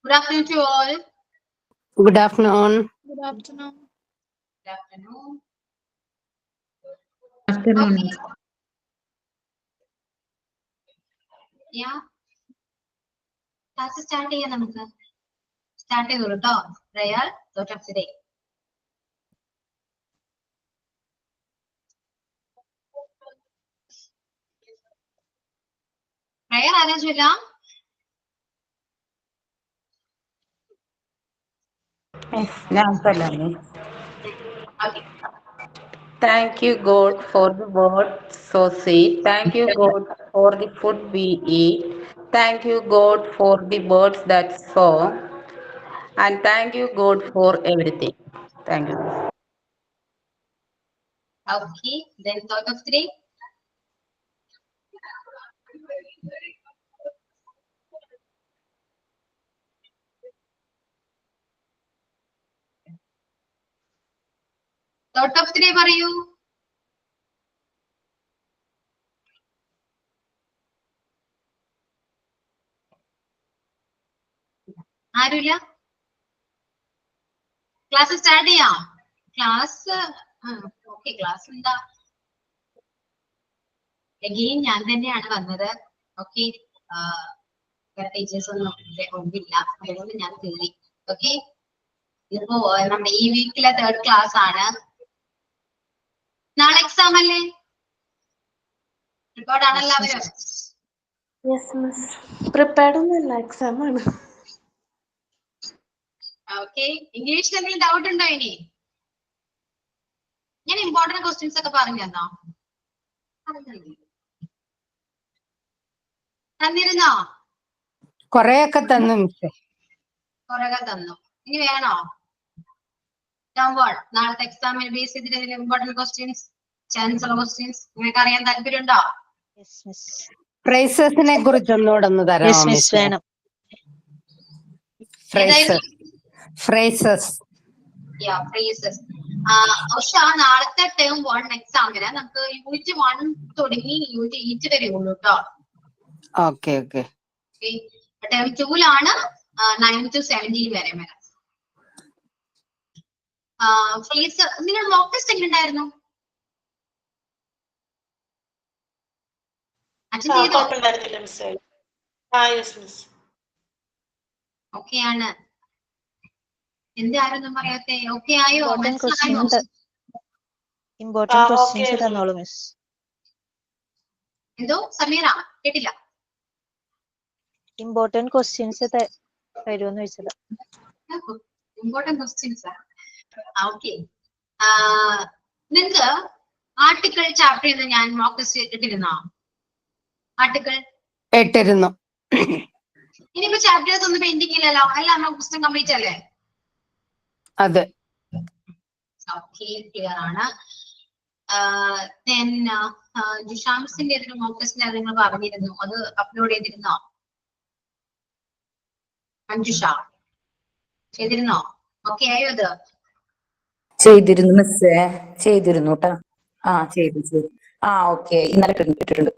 Good afternoon to all. Good afternoon. Good afternoon. Good afternoon. Afternoon. Okay. Yeah. Class start ചെയ്യാം നമുക്ക്. Start ചെയ്തോളൂ ട്ടോ. Prayer, thought of the day. Prayer ആരാ ചൊല്ലാം? Okay. Thank you, God, for the word so sweet. Thank you, God, for the food we eat. Thank you, God, for the birds that song. And thank you, God, for everything. Thank you. Okay. Then thought of the day. Thought of the day പറയൂ. ആരുമില്ല? Class start ചെയ്യാം. Class okay class എന്താ? Again ഞാൻ തന്നെയാണ് വന്നത്. Okay teachers ഒന്നും ഒന്നില്ല, അതുകൊണ്ട് ഞാൻ കയറി. ഓക്കെ ഇപ്പോ നമ്മുടെ ഈ വീക്കിലെ 3rd ക്ലാസ് ആണ്. നാളെ എക്സാം അല്ലേ? പ്രിപ്പയർഡ് ആണ് എല്ലാവരും? Yes miss. പ്രിപ്പയർഡ് ഒന്നുമല്ല, എക്സാം ആണ്. ഓക്കെ ഇംഗ്ലീഷിൽ എന്തെങ്കിലും ഡൗട്ട് ഉണ്ടോ? ഇനി ഞാൻ ഇമ്പോർട്ടന്റ് ക്വസ്റ്റ്യൻസ് ഒക്കെ പറഞ്ഞു തന്നോ? തന്നിരുന്നോ? കൊറേയൊക്കെ തന്നു മിസ്സേ. കുറേ തന്നു. ഇനി വേണോ? നാളത്തെ എക്സാമിന് ബേസ് ചെയ്തിട്ട് ഇമ്പോർട്ടന്റ് ക്വസ്റ്റ്യൻസ്, ചാൻസ് ഉള്ള ക്വസ്റ്റ്യൻസ് നിങ്ങൾക്ക് അറിയാൻ താല്പര്യമുണ്ടോ? ഫ്രേസസിനെ കുറിച്ച് ഒന്നുകൂടെ ഒന്ന് തരാമോ മിസ്സേ? വേണം. ഫ്രേസസ്. പക്ഷെ ആ നാളത്തെ ടേം 1 എക്സാമിന് നമുക്ക് യൂണിറ്റ് 1 തുടങ്ങി യൂണിറ്റ് 8 വരെ ഉള്ളൂ കേട്ടോ. Okay okay. ടേം 2ലാണ് 9 to 17 വരെ വരാം. ഫ്രേസ് നിങ്ങൾ മോക്ക് ടെസ്റ്റ് എങ്ങനെ ഉണ്ടായിരുന്നു? ഓക്കെ ആണ്. എന്തായിരുന്നു പറയാത്തെ? ഓക്കെ ആയോ? ഇമ്പോർട്ടന്റ് ക്വസ്റ്റ്യൻസ് തന്നോളൂ മിസ്. എന്തോ സമീറ കേട്ടില്ല. ഇമ്പോർട്ടന്റ് ക്വസ്റ്റ്യൻസ് തരുമെന്ന് വെച്ചത്. Important questions. ഓക്കെ നിങ്ങൾക്ക് ആർട്ടിക്കിൾ ചാപ്റ്റർ ചെയ്ത് ഞാൻ മോക്ക് ടെസ്റ്റ് ഇട്ടിരുന്നോ? ആർട്ടിക്കിൾ ഇട്ടിരുന്നു. ഇനിയിപ്പോ ചാപ്റ്റേഴ്സ് ഒന്നും പെൻഡിങ് ഇല്ലല്ലോ, എല്ലാം നമ്മുടെ പുസ്തകം കംപ്ലീറ്റ് അല്ലേ? അതെ. ഓക്കെ ക്ലിയർ ആണ്. ജിഷാംസിന്റെ ഏതൊരു മോക്ക് ടെസ്റ്റിന്റെ അത് നിങ്ങൾ പറഞ്ഞിരുന്നു, അത് അപ്ലോഡ് ചെയ്തിരുന്നോ? അഞ്ജുഷ ചെയ്തിരുന്നോ? ഓക്കെ ആയോ? അത് ചെയ്തിരുന്നു മിസ്സേ, ചെയ്തിരുന്നു കേട്ടോ. ചെയ്തു. ഓക്കെ ഇന്നലെ ഇട്ടിട്ടുണ്ട്.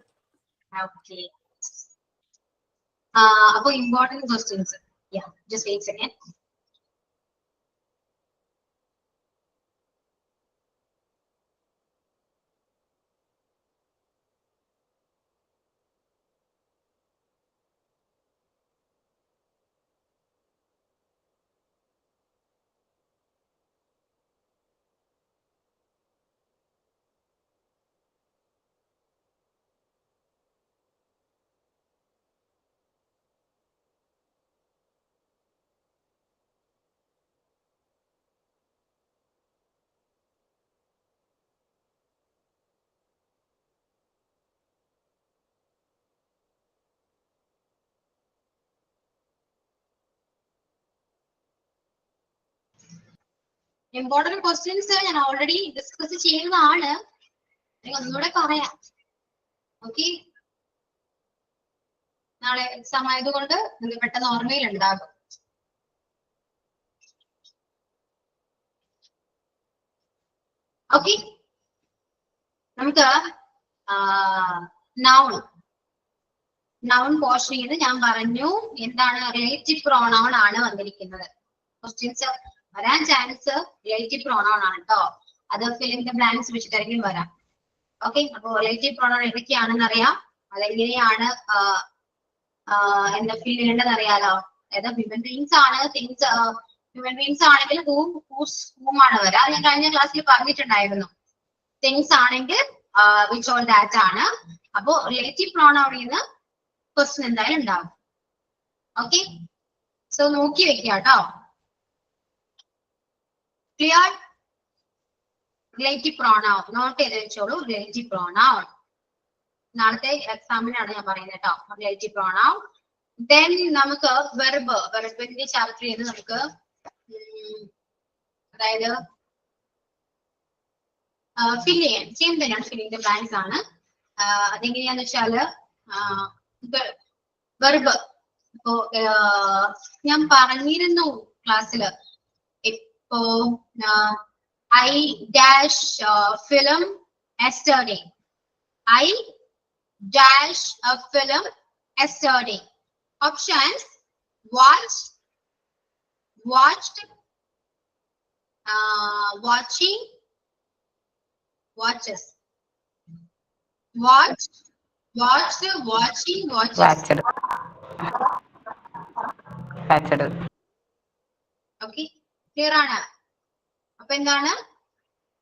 ഓക്കെ അപ്പൊ important questions. Just wait second. Important questions ഞാൻ ഓൾറെഡി ഡിസ്കസ് ചെയ്യുന്നതാണ്, ഒന്നുകൂടെ പറയാം. ഓക്കെ നാളെ എക്സാം ആയതുകൊണ്ട് നിങ്ങൾ പെട്ടെന്ന് ഓർമ്മയിൽ ഉണ്ടാകും. ഓക്കെ നമുക്ക് നൗൺ നൗൺ പോർഷനിൽ നിന്ന് ഞാൻ പറഞ്ഞു എന്താണ് റിലേറ്റീവ് പ്രോണൗൺ ആണ് വന്നിരിക്കുന്നത്. ക്വസ്റ്റ്യൻസ് വരാൻ ചാൻസ് റിലേറ്റീവ് പ്രോണൗൺ ആണ് കേട്ടോ. അത് ഫില്ലിംഗ് ദ ബ്ലാങ്ക്സ് വെച്ചിട്ടായിരിക്കും വരാം. ഓക്കെ, അപ്പൊ റിലേറ്റീവ് പ്രോണൗൺ ഏതൊക്കെയാണെന്ന് അറിയാം, അതെങ്ങനെയാണ് എന്താ ഫിൽ ചെയ്യേണ്ടത് അറിയാലോ. അതായത് ഹ്യൂമൻ ബീങ്സ് ആണ്, തിങ്സ് ഹ്യൂമൻ ബീങ്സ് ആണെങ്കിൽ ഹൂം ആണ് വരാ. അത് ഞാൻ കഴിഞ്ഞ ക്ലാസ്സിൽ പറഞ്ഞിട്ടുണ്ടായിരുന്നു. തിങ്സ് ആണെങ്കിൽ വിച്ച് ഓൾ ദാറ്റ് ആണ്. അപ്പോ റിലേറ്റീവ് പ്രോണൗണിൽ നിന്ന് ക്വസ്റ്റ്യൻ എന്തായാലും ഉണ്ടാവും. ഓക്കെ, സോ നോക്കി വെക്കുക കേട്ടോ. ക്ലിയർ? റിലേറ്റീവ് പ്രോണൗൺ നോട്ട് ചെയ്ത് വെച്ചോളൂ. റിലേറ്റീവ് പ്രോണൗൺ നാളത്തെ എക്സാമിനാണ് ഞാൻ പറയുന്നത് കേട്ടോ. Relative pronoun. ദെൻ നമുക്ക് വെർബിന്റെ ചാപ്റ്റർ ചെയ്ത് നമുക്ക് അതായത് ഫിൽ ചെയ്യാൻ തന്നെയാണ്. ഫില്ലിംഗ് ദ ബ്ലാങ്ക്സ് ആണ്. അതെങ്ങനെയാന്ന് വെച്ചാല് വെർബ് ഇപ്പോ ഞാൻ പറഞ്ഞിരുന്നു ക്ലാസ്സിൽ. ഇപ്പോ I dash film yesterday. I dash a film yesterday. Options: watched, watching, watches. Watched, watching, watches. Watched. Okay, clear ആണ്? അപ്പൊ എന്താണ്?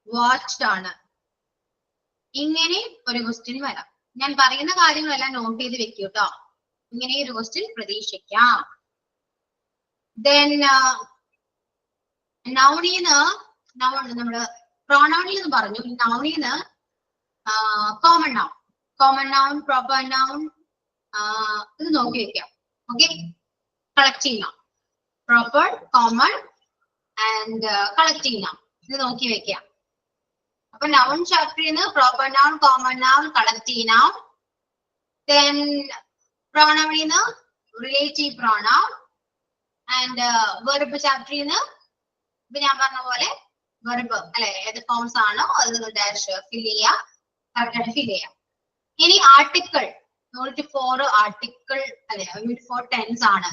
വാച്ച്ഡ് ആണ്. ഇങ്ങനെ ഒരു ക്വസ്റ്റ്യൻ വരാം. ഞാൻ പറയുന്ന കാര്യങ്ങളെല്ലാം നോട്ട് ചെയ്ത് വെക്കൂ കേട്ടോ. ഇങ്ങനെ ഒരു ക്വസ്റ്റ്യൻ പ്രതീക്ഷിക്കാം. ദെൻ നൗണീന്ന് നമ്മള് പ്രോണൗണിൽ നിന്ന് പറഞ്ഞു. നൗണീന്ന് കോമൺ നൗൺ, പ്രോപ്പർ നൗൺ ഇത് നോക്കി വെക്കാം. Okay, collective noun, proper, common and collective noun ഇത് നോക്കി വെക്കാം. അപ്പൊ നൗൺ ചാപ്റ്ററിൽ നിന്ന് proper noun, common noun, collective noun. Then പ്രോണൗണിൽ നിന്ന് റിലേറ്റീവ് പ്രോണൗൺ ആൻഡ് വെർബ് ചാപ്റ്ററിൽ നിന്ന് ഇപ്പൊ ഞാൻ പറഞ്ഞ പോലെ വെർബ് അല്ലെ ഏത് ഫോംസ് ആണോ അത് ഡാഷ് ഫിൽ ചെയ്യാം, കറക്റ്റായിട്ട് ഫിൽ ചെയ്യാം. ഇനി ആർട്ടിക്കിൾ യൂണിറ്റ് 4 ആർട്ടിക്കിൾ അല്ലെ യൂണിറ്റ് 4 ടെൻസ് ആണ്.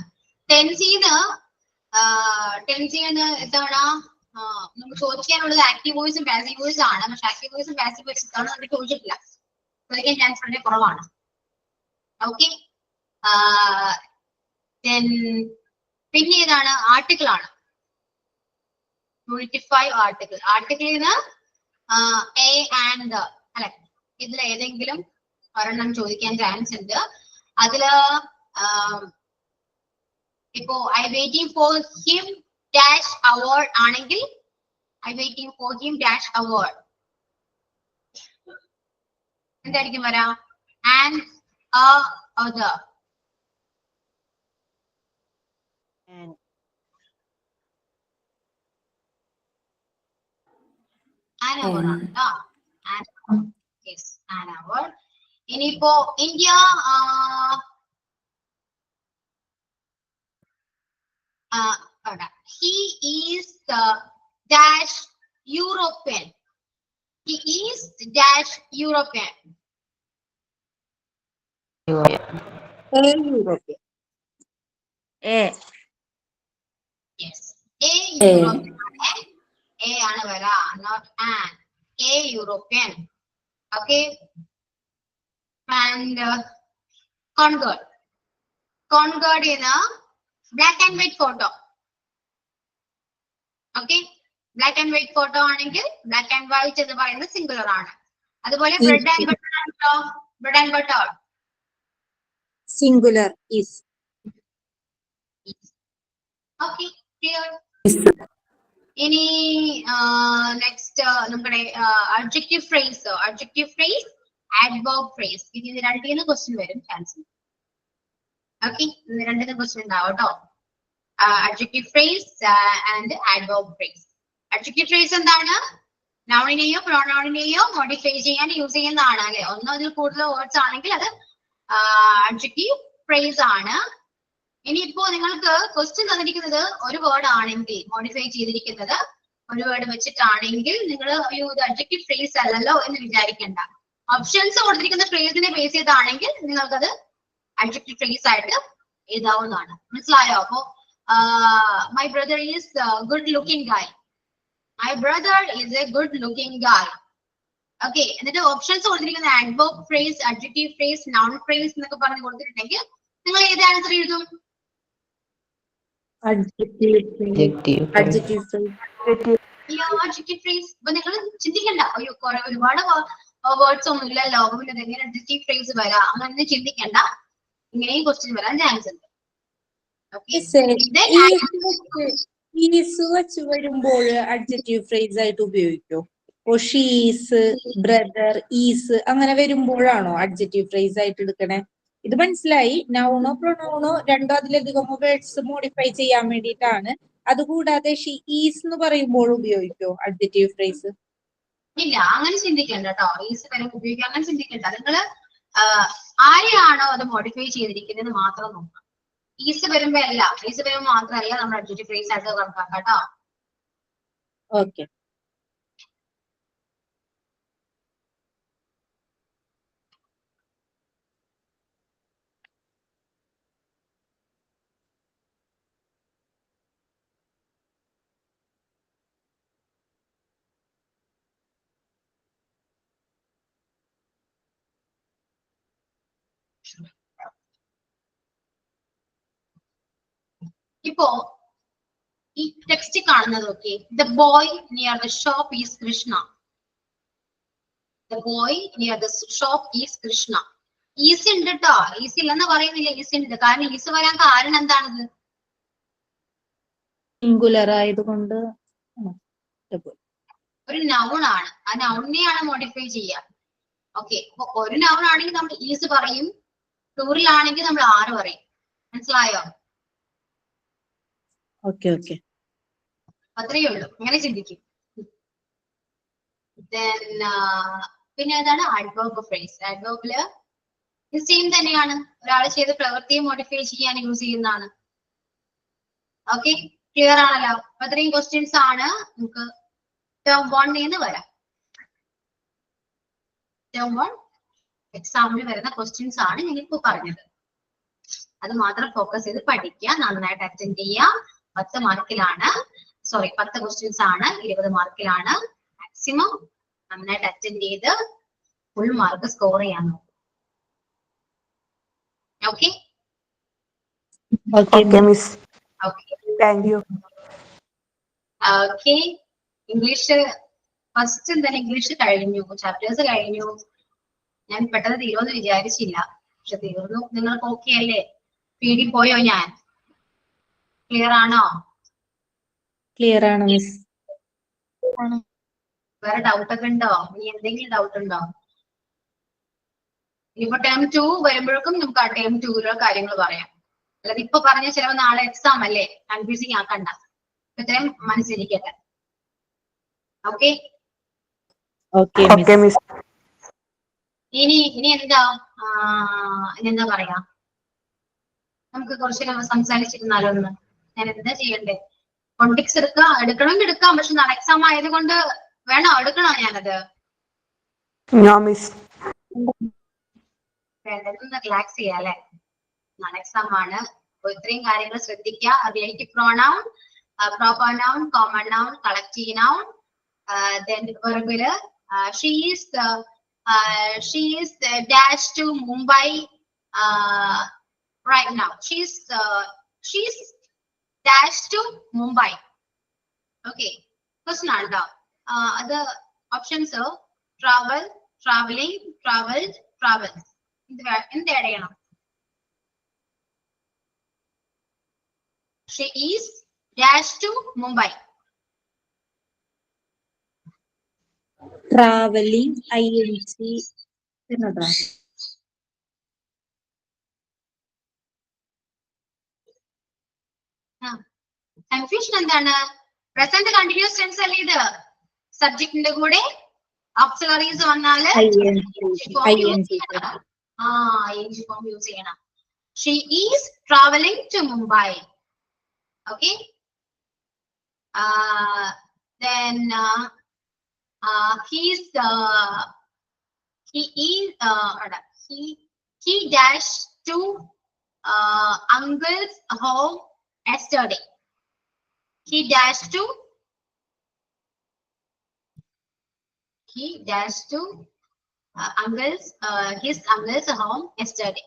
ടെൻസിന്ന് എന്താണ് നമുക്ക് ചോദിക്കാനുള്ളത്? ആക്റ്റീവ് വോയിസും പാസീവ് വോയിസും ആണ്. പക്ഷെ ആക്റ്റീവ് വോയിസും പാസീവ് വോയിസും ഇതാണ് നമുക്ക് ചോദിച്ചിട്ടില്ല. ചോദിക്കാൻ ചാൻസ് വളരെ കുറവാണ്. ഓക്കെ, പിന്നെ ഏതാണ്? ആർട്ടിക്കിൾ ആണ്. Unit 5 article. ആർട്ടിക്കിളിൽ നിന്ന് എ ആൻഡ് അല്ലെ ഇതിൽ ഏതെങ്കിലും ഒരെണ്ണം ചോദിക്കാൻ ചാൻസ് ഉണ്ട്. അതില് ഇപ്പോ I waiting for him dash award ആണെങ്കിൽ I waiting for him dash award എന്തായിരിക്കും വരാ? And other. An hour ആണ് കേട്ടോ. An hour. ഇനിയിപ്പോ India he is the dash European. He is dash European. European. Yes. European. A ആണ് വരാ, not an. A European. Okay. And Concord. Concord is a black and white photo. Okay. Black and white photo ആണെങ്കിൽ black and white എന്ന് പറയുന്നത് singular ആണ്. അതുപോലെ bread and butter ആണോ? Bread and butter. Singular is. Okay, clear. ഇനി next നമ്മുടെ adjective phrase, adverb phrase. ഇതിന് രണ്ടിന്ന് question വരും ചാൻസ്. ഓക്കെ, ഇത് രണ്ടിന്ന് ക്വസ്റ്റ്യൻ ഉണ്ടാവും കേട്ടോ. adjective phrase and adverb phrase. adjective phrase എന്താണ്? നൗണിനെയോ പ്രൊനൗണിനെയോ മോഡിഫൈ ചെയ്യാൻ യൂസ് ചെയ്യുന്നതാണ് അല്ലെ. ഒന്നോ അതിൽ കൂടുതൽ വേർഡ്സ് ആണെങ്കിൽ അത് adjective phrase ആണ്. ഇനിയിപ്പോ നിങ്ങൾക്ക് ക്വസ്റ്റ്യൻ തന്നിരിക്കുന്നത് ഒരു വേർഡ് ആണെങ്കിൽ മോഡിഫൈ ചെയ്തിരിക്കുന്നത് ഒരു വേർഡ് വെച്ചിട്ടാണെങ്കിൽ നിങ്ങൾ ഇത് adjective phrase അല്ലല്ലോ എന്ന് വിചാരിക്കേണ്ട. ഓപ്ഷൻസ് കൊടുത്തിരിക്കുന്ന ഫ്രേസിനെ ബേസ് ചെയ്താണെങ്കിൽ നിങ്ങൾക്കത് adjective phrase ആയിട്ട് എഴുതാവുന്നതാണ്. മനസ്സിലായോ? അപ്പോ my brother is a good looking guy. My brother is a good looking guy. Okay, എന്നിട്ട് ഓപ്ഷൻസ് കൊടുത്തിരിക്കുന്ന adverb phrase, adjective phrase, noun phrase എന്നൊക്കെ പറഞ്ഞ് കൊടുത്തിട്ടുണ്ടെങ്കിൽ നിങ്ങൾ ഏത് ആൻസർ എഴുതും? adjective adjective phrase. അപ്പൊ നിങ്ങൾ ചിന്തിക്കണ്ട, അയ്യോ ഒരുപാട് വേർഡ്സ് ഒന്നും ഇല്ലല്ലോ, പിന്നെ എങ്ങനെ adjective phrase വരാം അങ്ങനെ ചിന്തിക്കണ്ട. ഇങ്ങനെയും ക്വസ്റ്റ്യൻ വരാൻ ചാൻസ് ഉണ്ട്. ഈസ് വെച്ച് വരുമ്പോൾ അഡ്ജക്റ്റീവ് ഫ്രേസ് ആയിട്ട് ഉപയോഗിക്കോ? ഷീസ്, ബ്രദർ, ഈസ് അങ്ങനെ വരുമ്പോഴാണോ അഡ്ജക്റ്റീവ് ഫ്രേസ് ആയിട്ട് എടുക്കണേ? ഇത് മനസ്സിലായി. നൗണോ പ്രൊനൗണോ രണ്ടോ അതിലധികമോ വേർഡ്സ് മോഡിഫൈ ചെയ്യാൻ വേണ്ടിയിട്ടാണ്. അതുകൂടാതെ ഷീ ഈസ് എന്ന് പറയുമ്പോൾ ഉപയോഗിക്കോ അഡ്ജക്റ്റീവ് ഫ്രേസ്? ഇല്ല, അങ്ങനെ ചിന്തിക്കണ്ട കേട്ടോ. ഈസ് വരെ ഉപയോഗിക്കാൻ അങ്ങനെ ചിന്തിക്കണ്ട. നിങ്ങള് ആരെയാണോ അത് മോഡിഫൈ ചെയ്തിരിക്കുന്നത് മാത്രം നോക്കാം. ഈസ് വരുമ്പോ അല്ല, ഈസ് വരുമ്പോ മാത്രമല്ല നമ്മൾ അഡ്ജക്റ്റീവ് ഫ്രേസ് ആയിട്ട് കണക്കാക്കാം കേട്ടോ. ഓക്കെ. ഇപ്പോ ഈ ടെക്സ്റ്റ് കാണുന്നത് നോക്കി. The boy near the shop is Krishna. The boy near the shop is Krishna. Is ഉണ്ട് കേട്ടോ, ഈസ് ഇല്ലെന്ന് പറയുന്നില്ല, ഈസ് ഉണ്ട്. കാരണം ഈസ് വരാൻ കാരണം എന്താണിത്? സിംഗുലർ ആയതുകൊണ്ട് ഒരു നൗൺ ആണ്. ആ നൗണിനെയാണ് മോഡിഫൈ ചെയ്യുക. ഓക്കെ, അപ്പൊ ഒരു നൗൺ ആണെങ്കിൽ നമ്മൾ ഈസ് പറയും, പ്ലൂറൽ ആണെങ്കിൽ നമ്മൾ ആറ് പറയും. മനസ്സിലായോ? ഓക്കെ ഓക്കെ, അത്രയേ ഉള്ളൂ. അങ്ങനെ ചിന്തിക്കും. പിന്നെ ഏതാണ് adverb phrase? adverbല് സെയിം തന്നെയാണ്, ഒരാൾ ചെയ്ത പ്രവൃത്തിയെ മോഡിഫൈ ചെയ്യാൻ യൂസ് ചെയ്യുന്നതാണ്. ഓക്കെ, ക്ലിയർ ആണല്ലോ? അപ്പൊ അത്രയും ക്വസ്റ്റ്യൻസ് ആണ് നമുക്ക് ടേം 1 വരാം. ടേം 1 എക്സാമിന് വരുന്ന ക്വസ്റ്റ്യൻസ് ആണ് ഞാനിപ്പോ പറഞ്ഞത്. അത് മാത്രം ഫോക്കസ് ചെയ്ത് പഠിക്കുക, നന്നായിട്ട് അറ്റൻഡ് ചെയ്യുക. 10 മാർക്കിലാണ്, സോറി 10 ക്വസ്റ്റ്യൻസ് ആണ്, 20 മാർക്കിലാണ്. മാക്സിമം നന്നായിട്ട് അറ്റൻഡ് ചെയ്ത് ഫുൾ മാർക്ക് സ്കോർ ചെയ്യാൻ നോക്കും. Okay okay miss, okay thank you. Okay, English first എന്തായാലും ഇംഗ്ലീഷ് കഴിഞ്ഞു, ചാപ്റ്റേഴ്സ് കഴിഞ്ഞു. ഞാൻ പെട്ടെന്ന് തീരുമെന്ന് വിചാരിച്ചില്ല, പക്ഷെ തീർന്നു. നിങ്ങൾക്ക് ഓക്കെ അല്ലേ? പീഡി പോയോ ഞാൻ? ക്ലിയർ ആണോ? ക്ലിയർ ആണ് മിസ്. വേറെ ഡൗട്ട് ഒക്കെ ഉണ്ടോ? ഇനി എന്തെങ്കിലും ഡൗട്ട് ഉണ്ടോ? ഇനിയിപ്പോ ടേം 2 വരുമ്പോഴേക്കും നമുക്ക് ആ ടേം 2 കാര്യങ്ങൾ പറയാം. അല്ലാതെ ഇപ്പൊ പറഞ്ഞ ചിലപ്പോ നാളെ എക്സാം അല്ലേ, കൺഫ്യൂസിങ് ആക്കണ്ട. ഇത്രയും മനസ്സിലിരിക്കട്ടെ. Okay okay miss. ഇനി എന്താ ഇനി പറയാ? നമുക്ക് കുറച്ച് നേരം സംസാരിച്ചിരുന്നാലോ ഒന്ന്? ഞാൻ എന്താ ചെയ്യണ്ടേ? കോണ്ടിക്സ് എടുക്കണമെങ്കിൽ എടുക്കാം, പക്ഷെ നാളെ എക്സാം ആയതുകൊണ്ട് വേണോ, എടുക്കണോ ഞാനത്? വേണ്ടതൊന്ന് റിലാക്സ് ചെയ്യാം അല്ലെ? നാളെ എക്സാം ആണ്. അപ്പൊ ഇത്രയും കാര്യങ്ങൾ ശ്രദ്ധിക്കുക. Relative pronoun, proper noun, common noun, collective noun, then വെർബില് she is dash to Mumbai right now. She's dash to Mumbai. Okay, question ആണ് കേട്ടോ. അത് options travel, traveling, traveled, travels. എന്ത് ആഡ് ചെയ്യണം? She is dash to Mumbai. Travelling, ing എന്നതാ? Confusion എന്താണ്? Present continuous tense അല്ലേ ഇത്? സബ്ജക്റ്റിന്റെ കൂടെ ഓക്സിലറീസ് വന്നാല് ing ഫോം യൂസ് ചെയ്യണം. She is traveling to Mumbai. Okay, then he dash to uncle's home yesterday. He dashed to his uncle's home yesterday.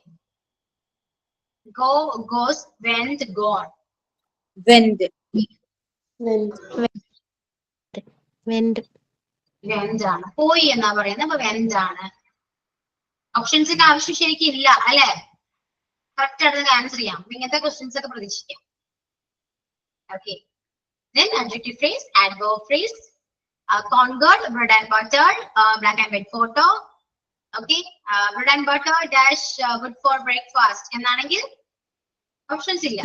Go, goes, went, gone. Went. Went ആണ്. പോയി എന്നാ പറയുന്നത്. അപ്പൊ went ആണ്. ഓപ്ഷൻസിന്റെ ആവശ്യം ശരിക്കും ഇല്ല അല്ലെ? കറക്റ്റ് ആയിട്ട് ആൻസർ ചെയ്യാം. ഇങ്ങനത്തെ ക്വസ്റ്റ്യൻസ് ഒക്കെ പ്രതീക്ഷിക്കാം. Okay. Then adjective phrase, adverb phrase, conquered, bread and butter, black and white photo. Okay, bread and butter dash good for breakfast. എന്നാണെങ്കിൽ ഓപ്ഷൻസ് ഇല്ല.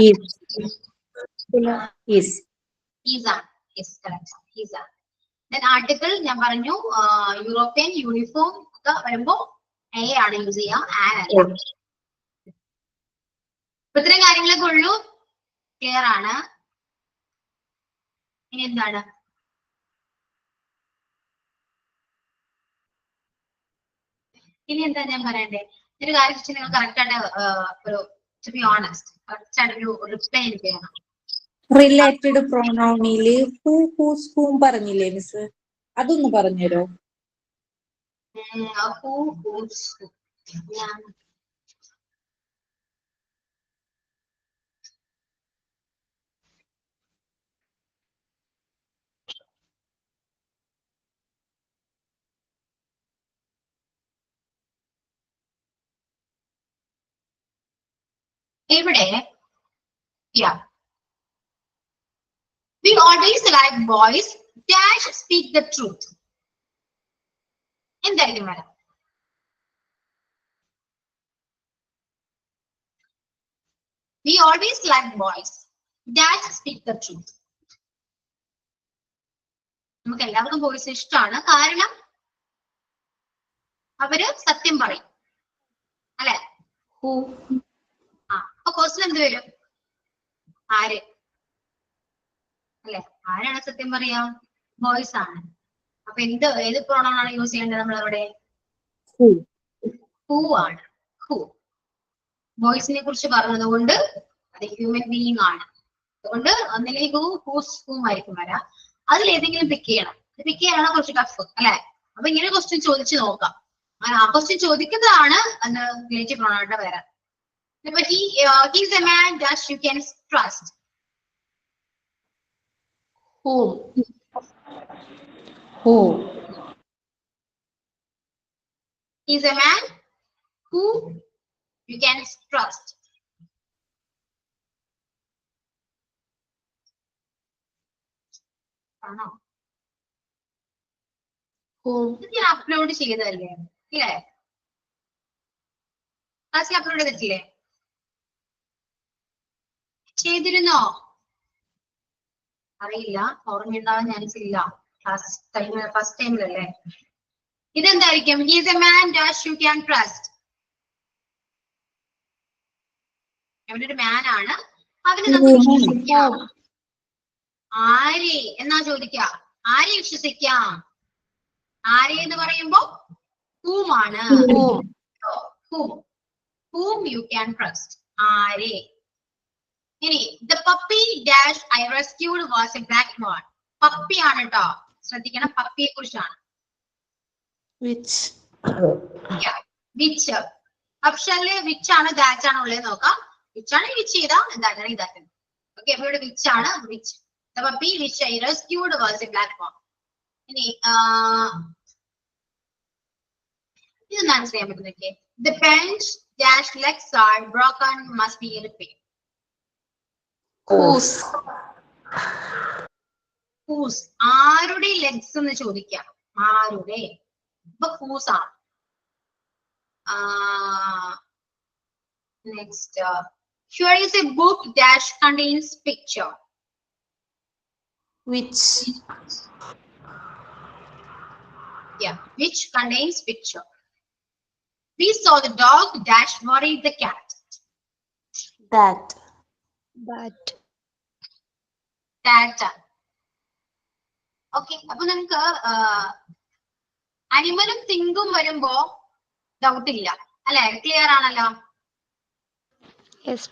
Is. Is ആണ്. Yes, correct. Is ആണ്. Then article ഞാൻ പറഞ്ഞു European uniform ഒക്കെ വരുമ്പോ A ആണ് use ചെയ്യാം. ആൻ അല്ല. ഇത്രയും കാര്യങ്ങളൊക്കെ ഉള്ളൂ. ക്ലിയർ ആണ്. ഇനി എന്താണ്? ഇനി എന്താ ഞാൻ പറയണ്ടേ? ഒരു കാര്യം വെച്ചാൽ നിങ്ങൾ കറക്റ്റ് ആയിട്ട് ഒരു ടു ബി ഓണസ്റ്റ് കറക്റ്റ് ആയിട്ട് ഒരു റിപ്ലൈ എനിക്ക് ചെയ്യണം. റിലേറ്റഡ് പ്രൊനൗണില് ഹൂ, ഹൂസ്, ഹൂം പറഞ്ഞില്ലേ മിസ്? അതൊന്ന് പറഞ്ഞുതരോ? ഇവിടെ yeah. We always like boys dash speak the truth. എന്തായിരിക്കും വരാം? We always like boys dash speak the truth. നമുക്ക് എല്ലാവർക്കും ബോയ്സ് ഇഷ്ടമാണ്. കാരണം അവര് സത്യം പറയും അല്ലെ? അപ്പൊ ക്വസ്റ്റ്യൻ എന്ത് വരും? ആര് അല്ലെ? ആരാണ് സത്യം പറയാ? ബോയ്സ് ആണ്. അപ്പൊ ഏത് പ്രോണൗൺ ആണ് യൂസ് ചെയ്യേണ്ടത് നമ്മൾ അവിടെ? ഹൂ ആണ്. ഹൂ. ബോയ്സിനെ കുറിച്ച് പറഞ്ഞത് കൊണ്ട് അത് ഹ്യൂമൻ ബീയിങ് ആണ്. അതുകൊണ്ട് ഒന്നിലേക്ക് ഹൂസ് ഹൂം ആയിരിക്കും വരാം. അതിൽ ഏതെങ്കിലും പിക്ക് ചെയ്യണം. പിക്ക് ചെയ്യാനാണ് കുറച്ച് ടഫ് അല്ലെ? അപ്പൊ ഇങ്ങനെ ക്വസ്റ്റ്യൻ ചോദിച്ചു നോക്കാം. ആ ക്വസ്റ്റ്യൻ ചോദിക്കുന്നതാണ് അന്ന് റിലേറ്റീവ് പ്രോണൗണിന്റെ വരാം. He's a man that you can trust. Who? He's a man who you can trust. ആണോ? ഇത് ഞാൻ അപ്ലോഡ് ചെയ്തതല്ലേ? ഇല്ലേ? ക്ലാസ്സിൽ അപ്ലോഡ് ചെയ്തിട്ടില്ലേ? ചെയ്തിരുന്നോ? അറിയില്ല. ഓർമ്മയുണ്ടാവാൻ ചാൻസ് ഇല്ല. First ടൈമിലല്ലേ? ഇതെന്തായിരിക്കും? He is a man that you can trust. അവനൊരു മാൻ ആണ്. അവന് നമുക്ക് വിശ്വസിക്കാം. ആരെ എന്നാ ചോദിക്കാം? ആരെ വിശ്വസിക്കാം? ആരെ എന്ന് പറയുമ്പോ whom ആണ്. Whom you can trust. ആരെ. ഇനി the puppy dash I rescued was a black one. Puppy ആണ് കേട്ടോ. ശ്രദ്ധിക്കണം, പപ്പിയെ കുറിച്ചാണ്. Which? Which. ഓപ്ഷനില് വിച്ച് ആണ് ദാറ്റ് ആണ് ഉള്ളത് നോക്കാം. വിച്ച് ആണ് വിച്ച് ചെയ്താ എന്താണ് ഇതാക്കുന്നത്. ഓക്കെ, അപ്പൊ ഇവിടെ വിച്ച് ആണ്. Which the puppy which I rescued was a black one. ഇനി ഇതൊന്ന് ആൻസർ ചെയ്യാൻ പറ്റുന്നൊക്കെ. The bench dash legs are broken must be repaired. Whose? Whose. ആരുടെ ലെഗ്സ് എന്ന് ചോദിക്കാം. ആരുടെ. ഇപ്പൊ whose ആണ്. Next. Here is a book dash contains picture. Which? Yeah, which contains picture. We saw the dog dash worried the cat. That. That. Okay, അപ്പൊ നമുക്ക് അനിമലും തിങ്കും വരുമ്പോ doubt ഇല്ല അല്ലെ? ക്ലിയർ ആണല്ലോ. Yes.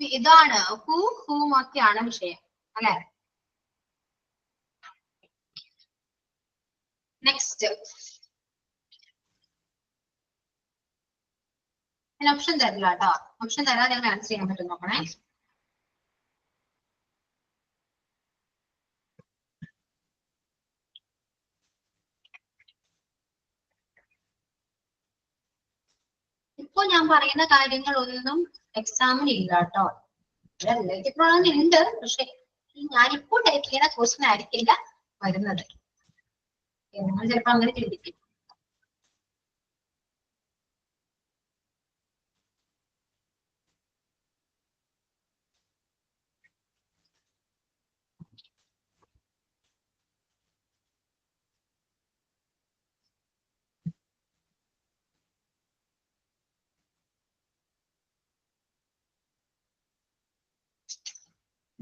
ഇതാണ് whom ഒക്കെയാണ് വിഷയം അല്ലെ. നെക്സ്റ്റ് ഞാൻ ഓപ്ഷൻ തരില്ല കേട്ടോ. ഓപ്ഷൻ തരാതെ ഞങ്ങൾ ആൻസർ ചെയ്യാൻ പറ്റും നോക്കണേ. ഇപ്പൊ ഞാൻ പറയുന്ന കാര്യങ്ങൾ ഒന്നും എക്സാമിന് ഇല്ല കേട്ടോ. റിലേറ്റീവ് ഉണ്ട്, പക്ഷെ ഞാനിപ്പോ ടൈപ്പ് ചെയ്യുന്ന ക്വസ്റ്റ്യൻ ആയിരിക്കില്ല വരുന്നത്. നിങ്ങൾ ചിലപ്പോ അങ്ങനെ ചിന്തിക്കും.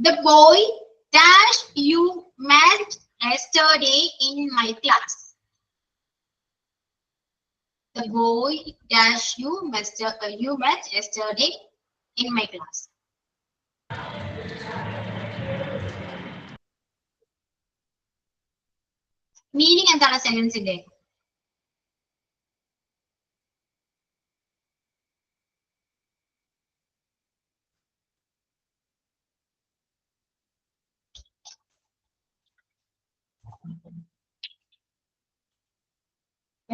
The boy dash you met yesterday in my class. The boy dash you met yesterday in my class. Meaning എന്താണ് സെന്റൻസിന്റെ?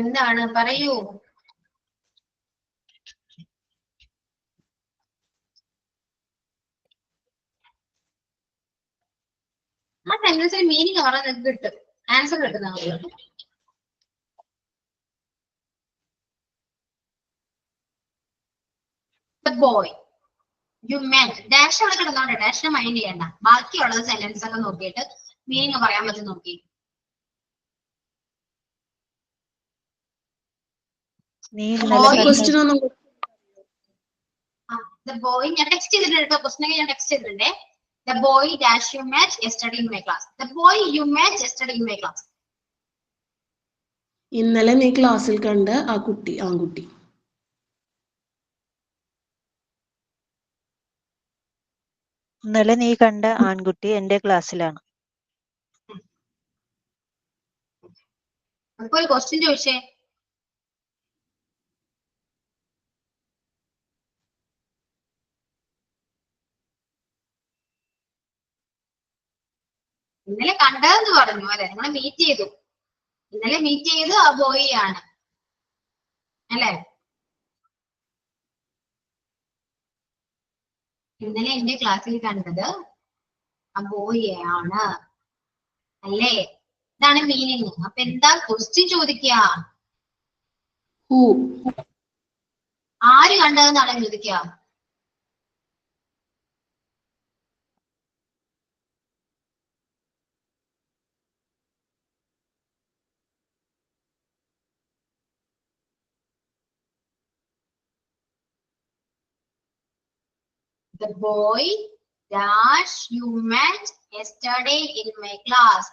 എന്താണ് പറയൂ. ആ സെന്റൻസിന് മീനിങ് പറഞ്ഞാൽ നിങ്ങൾക്ക് കിട്ടും, ആൻസർ കിട്ടും നമുക്ക്. The boy you met dash അവിടെ കിടന്നോട്ടെ, ഡാഷിനെ മൈൻഡ് ചെയ്യണ്ട. ബാക്കിയുള്ള സെന്റൻസ് ഒക്കെ നോക്കിയിട്ട് മീനിങ് പറയാൻ പറ്റും നോക്കി. The boy ഞാൻ ടെക്സ്റ്റ് ചെയ്തിട്ടുണ്ട്, ക്വസ്റ്റ്യൻ ഞാൻ ടെക്സ്റ്റ് ചെയ്തിട്ടുണ്ട്. The boy dash you met yesterday in my class. The boy you met yesterday in my class. ഇന്നലെ നീ ക്ലാസ്സിൽ കണ്ട ആ കുട്ടി, ആൺകുട്ടി. ഇന്നലെ നീ കണ്ട ആൺകുട്ടി എന്റെ ക്ലാസ്സിലാണ്. അപ്പൊ ഒരു ക്വസ്റ്റ്യൻ ചോദിച്ചേ. ഇന്നലെ കണ്ടതെന്ന് പറഞ്ഞു അല്ലെ, നിങ്ങൾ മീറ്റ് ചെയ്തു. ഇന്നലെ മീറ്റ് ചെയ്ത് ആ ബോയ് ആണ് അല്ലെ. ഇന്നലെ എന്റെ ക്ലാസ്സിൽ കണ്ടത് ആ ബോയ് ആണ് അല്ലേ. ഇതാണ് മീനിങ്. അപ്പൊ എന്താ ക്വസ്റ്റ്യൻ ചോദിക്കുക? ആര് കണ്ടതെന്നാണ് ചോദിക്കുക. The boy dash you met yesterday in my class.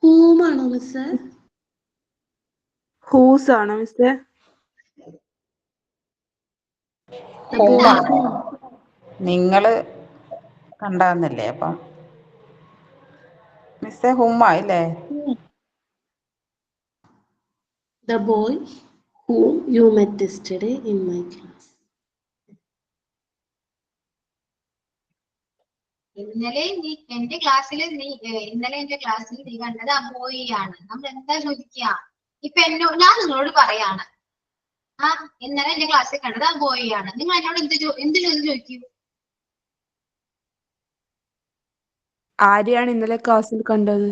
Whom ആണോ മിസ്സേ? Whose ആണോ മിസ്സേ? നിങ്ങള് കണ്ടാന്നല്ലേ, അപ്പം മിസ്സേ ഹുമ്മായില്ലേ? The boy whom you met yesterday in my class. ഇന്നലെ നീ എന്റെ ക്ലാസ്സിൽ ഇന്നലെ എന്റെ ക്ലാസ്സിൽ നീ കണ്ടത് ആ ബോയ് ആണ്. നമ്മൾ എന്താ ചോദിക്കുക? ഇപ്പൊ ഞാൻ നിങ്ങളോട് പറയാണ്, ആ ഇന്നലെ എന്റെ ക്ലാസ്സിൽ കണ്ടത് ആ ബോയ് ആണ്. നിങ്ങൾ എന്നോട് എന്ത് ചോദിക്കൂ? ആരെയാണ് ഇന്നലെ ക്ലാസ്സിൽ കണ്ടത്?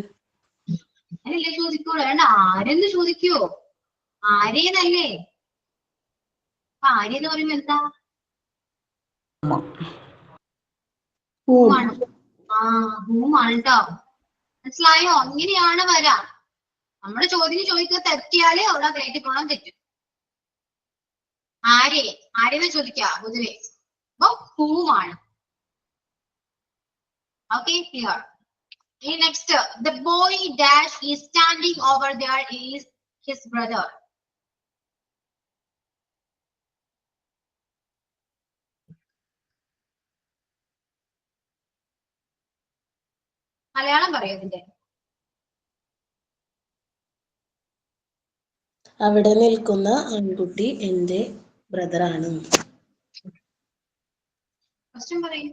അങ്ങനല്ലേ ചോദിക്കൂ, വേണ്ട ആരെന്ന് ചോദിക്കൂ. ആരേന്നല്ലേ. അപ്പൊ ആരെന്ന് പറയുമ്പോ എന്താ? ഹൂമാണ്. ഹൂമാണ് കേട്ടോ. മനസ്സിലായോ? അങ്ങനെയാണ് വരാം. നമ്മുടെ ചോദ്യം ചോദിക്കുക തെറ്റിയാലേ അവിടെ കേട്ടിക്കോണം തെറ്റും. ആരെന്ന് ചോദിക്കുക പൊതുവെ. അപ്പൊ ഹൂമാണ്. Okay, clear. Next, the boy dash is standing over there is his brother. Malayalam പറയൂ ഇതിന്റെ. അവിടെ നിൽക്കുന്ന ആൺകുട്ടി എന്റെ ബ്രദറാണ്. ക്വസ്റ്റ്യൻ പറയൂ.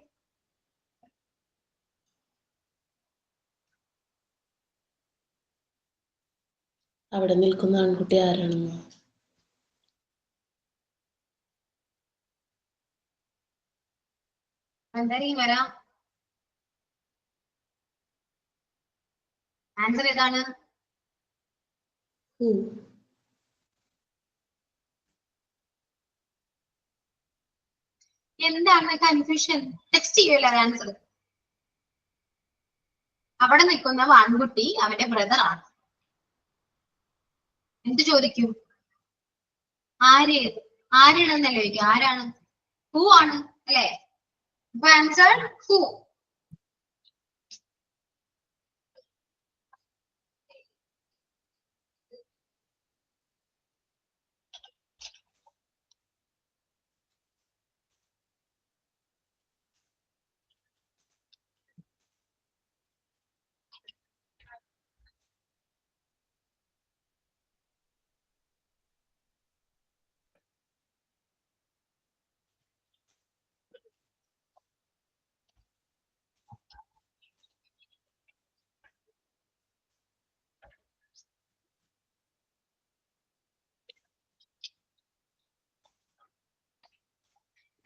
അവിടെ നിൽക്കുന്ന ആൺകുട്ടി ആരാണെന്ന്? എന്തായാലും വരാം. ആൻസർ ഏതാണ്? Who? എന്താണ് കൺഫ്യൂഷൻ? ടെക്സ്റ്റ് ചെയ്യൂല ആൻസർ. അവിടെ നിൽക്കുന്ന ആൺകുട്ടി അവന്റെ ബ്രദർ ആണ്. എന്ത് ചോദിക്കും? ആര് ആരാണെന്നല്ലേ ചോദിക്കും. ആരാണ്? ഹൂ ആണ് അല്ലെ? അപ്പൊ answer who.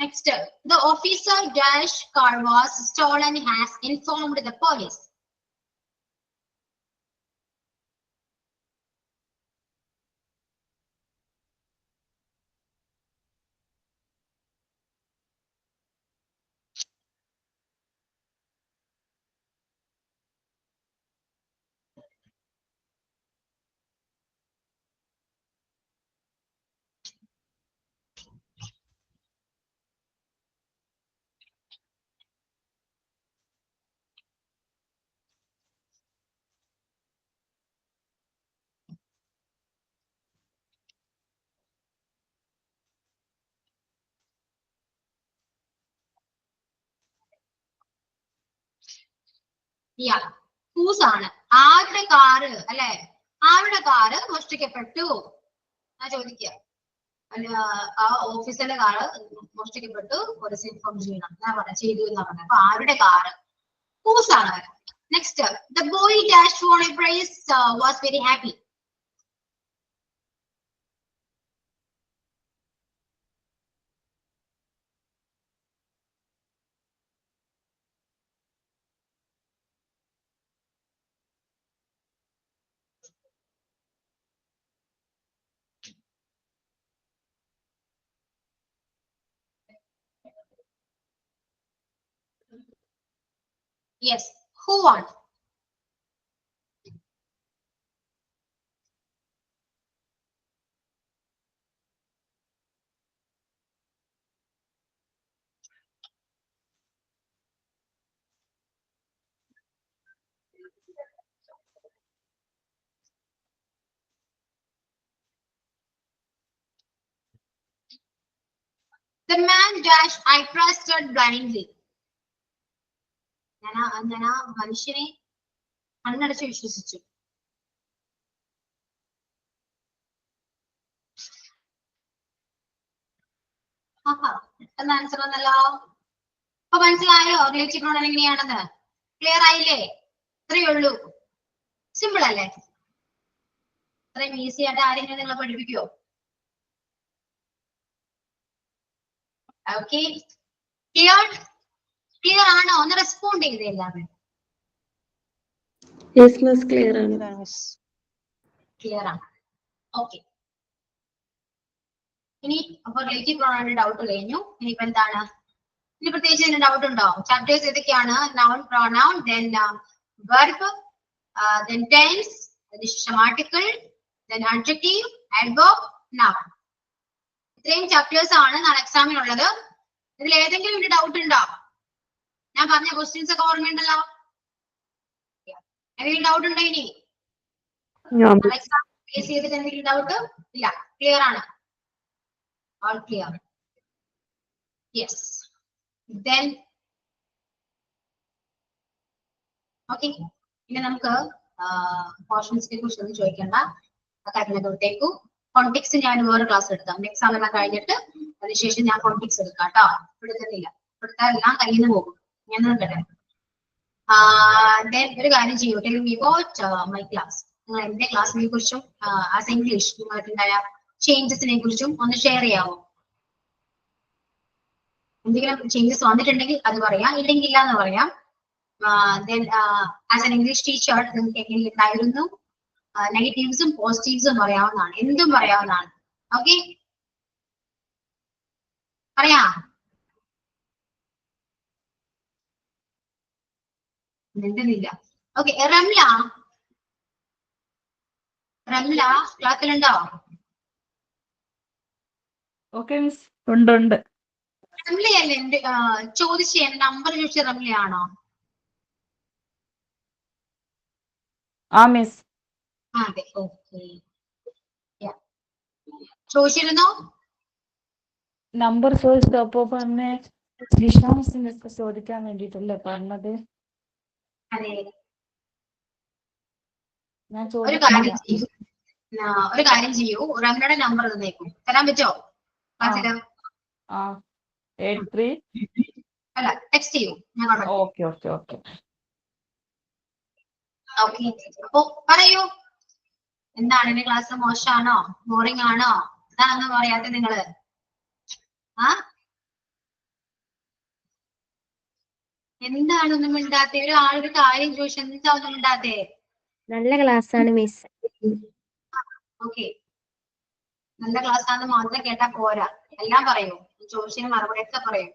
Next, the officer dash car was stolen has informed the police. Yeah, whose ആണ്? ആരുടെ കാറ് അല്ലെ? ആരുടെ കാറ് മോഷ്ടിക്കപ്പെട്ടു? ഞാൻ ചോദിക്കുക. ആ ഓഫീസറുടെ കാറ് മോഷ്ടിക്കപ്പെട്ടു, പോലീസ് ഇൻഫോം ചെയ്യണം. ഞാൻ പറഞ്ഞ ചെയ്തു എന്നാ പറഞ്ഞത്. അപ്പൊ ആരുടെ കാറ്? ഹൂസ് ആണ്. Next, the boy dashed for a prize was very happy. Yes, who won? The man dashed, I trusted blindly. ഞാൻ ആ മനുഷ്യനെ കണ്ണടച്ച് വിശ്വസിച്ചു. പെട്ടെന്ന് ആൻസർ വന്നല്ലോ. അപ്പൊ മനസ്സിലായോ റിലേറ്റീവ് പ്രോണൗൺ എങ്ങനെയാണെന്ന്? ക്ലിയർ ആയില്ലേ? ഇത്രയേ ഉള്ളൂ. സിമ്പിൾ അല്ലേ? ഇത്രയും ഈസി ആയിട്ട് ആരെങ്കിലും നിങ്ങളെ പഠിപ്പിക്കുവോ? Okay, clear? ക്ലിയർ ആണോ? ഒന്ന് റെസ്പോണ്ട് ചെയ്തേ എല്ലാവരും. Yes, miss, clear ആണ്. ക്ലിയർ ആണ്. ഓക്കെ, ഇനി അപ്പൊ റിലേറ്റീവ് പ്രോണൗണിന്റെ ഡൗട്ട് കഴിഞ്ഞു. ഇനിയിപ്പോ എന്താണ്? ഇനി പ്രത്യേകിച്ച് ഇതിന് ഡൗട്ട് ഉണ്ടോ? ചാപ്റ്റേഴ്സ് ഏതൊക്കെയാണ്? Noun, pronoun, then verb, then tense, അതിനുശേഷം article, then adjective, adverb, noun. ഇത്രയും ചാപ്റ്റേഴ്സ് ആണ് നാളെ എക്സാമിനുള്ളത്. ഇതിൽ ഏതെങ്കിലും ഒരു ഡൗട്ട് ഉണ്ടോ? ഞാൻ പറഞ്ഞ ക്വസ്റ്റ്യൻസ് ഒക്കെ ഓർമ്മയുണ്ടല്ലോ? എന്തെങ്കിലും ഡൗട്ട് ഉണ്ടോ? ഇനി എക്സാം ഫേസ് ചെയ്തിട്ട് എന്തെങ്കിലും ഡൗട്ട് ഇല്ല? ക്ലിയർ ആണ്? All clear? Yes. Then okay, ഇനി നമുക്ക് പോർഷൻസിനെ കുറിച്ചൊന്നും ചോദിക്കേണ്ട, കാര്യങ്ങളൊക്കെ വിട്ടേക്കു. കോണ്ടിക്സ് ഞാൻ വേറെ ക്ലാസ് എടുക്കാം, എക്സാം എല്ലാം കഴിഞ്ഞിട്ട് അതിനുശേഷം ഞാൻ കോണ്ടിക്സ് എടുക്കാം കേട്ടോ. എടുക്കുന്നില്ല, എടുത്താൽ എല്ലാം കയ്യിൽ നിന്ന് പോകും. ഞാൻ നോക്കട്ടെ. ഒരു കാര്യം ചെയ്യൂ, tell me what my class, നിങ്ങൾ എന്റെ ക്ലാസ്സിനെ കുറിച്ചും ആസ് ഇംഗ്ലീഷ് നിങ്ങൾക്കുണ്ടായ ചേഞ്ചസിനെ കുറിച്ചും ഒന്ന് ഷെയർ ചെയ്യാമോ? എന്തെങ്കിലും ചേഞ്ചസ് വന്നിട്ടുണ്ടെങ്കിൽ അത് പറയാം, ഇല്ലെങ്കിൽ ഇല്ല എന്ന് പറയാം. Then as an English teacher നിങ്ങൾക്ക് എങ്ങനെ ഉണ്ടായിരുന്നു, നെഗറ്റീവ്സും പോസിറ്റീവ്സും പറയാവുന്നതാണ്, എന്തും പറയാവുന്നതാണ്. ഓക്കെ, പറയാ മിണ്ടുന്നില്ല. ഓക്കെ, റംല ക്ലാസ്സിലുണ്ടോ? Okay miss. ഉണ്ട്. റംലയല്ലേ എന്റെ ചോദിച്ച നമ്പർ ചോദിച്ച റംലയാണോ? ആ മിസ്. അതെ, ഓക്കെ. ചോദിച്ചിരുന്നോ? നമ്പർ ചോദിച്ചു, അപ്പൊ പറഞ്ഞ വിശ്വാസത്തിനൊക്കെ ചോദിക്കാൻ വേണ്ടിട്ടല്ലേ പറഞ്ഞത്. അതെ, ഞാൻ ഒരു ചോദിച്ചില്ല. കാര്യം ചെയ്യൂ, റംലയുടെ നമ്പർ തന്നേക്കും, തരാൻ പറ്റോ ക്ലാസ്സില്? 83. അല്ല, ടെക്സ്റ്റ് ചെയ്യൂ, ഞാൻ contact ചെയ്യാം. ഓക്കെ. ഓക്കെ, അപ്പൊ പറയൂ, എന്താണ് എന്റെ ക്ലാസ് മോശമാണോ, ബോറിംഗ് ആണോ, എന്താണെന്ന് പറയാതെ നിങ്ങള്? എന്താണൊന്നും മിണ്ടാത്തെ? ഒരാളൊരു കാര്യം ചോദിച്ചു, എന്താ ഒന്നും മിണ്ടാത്തെ? നല്ല ക്ലാസ് ആണ് മിസ്. ഓക്കെ, നല്ല ക്ലാസ് ആണെന്ന് മാത്രം കേട്ടാ പോരാ, എല്ലാം പറയൂ, ചോദിച്ചതിന് മറുപടിയൊക്കെ പറയൂ.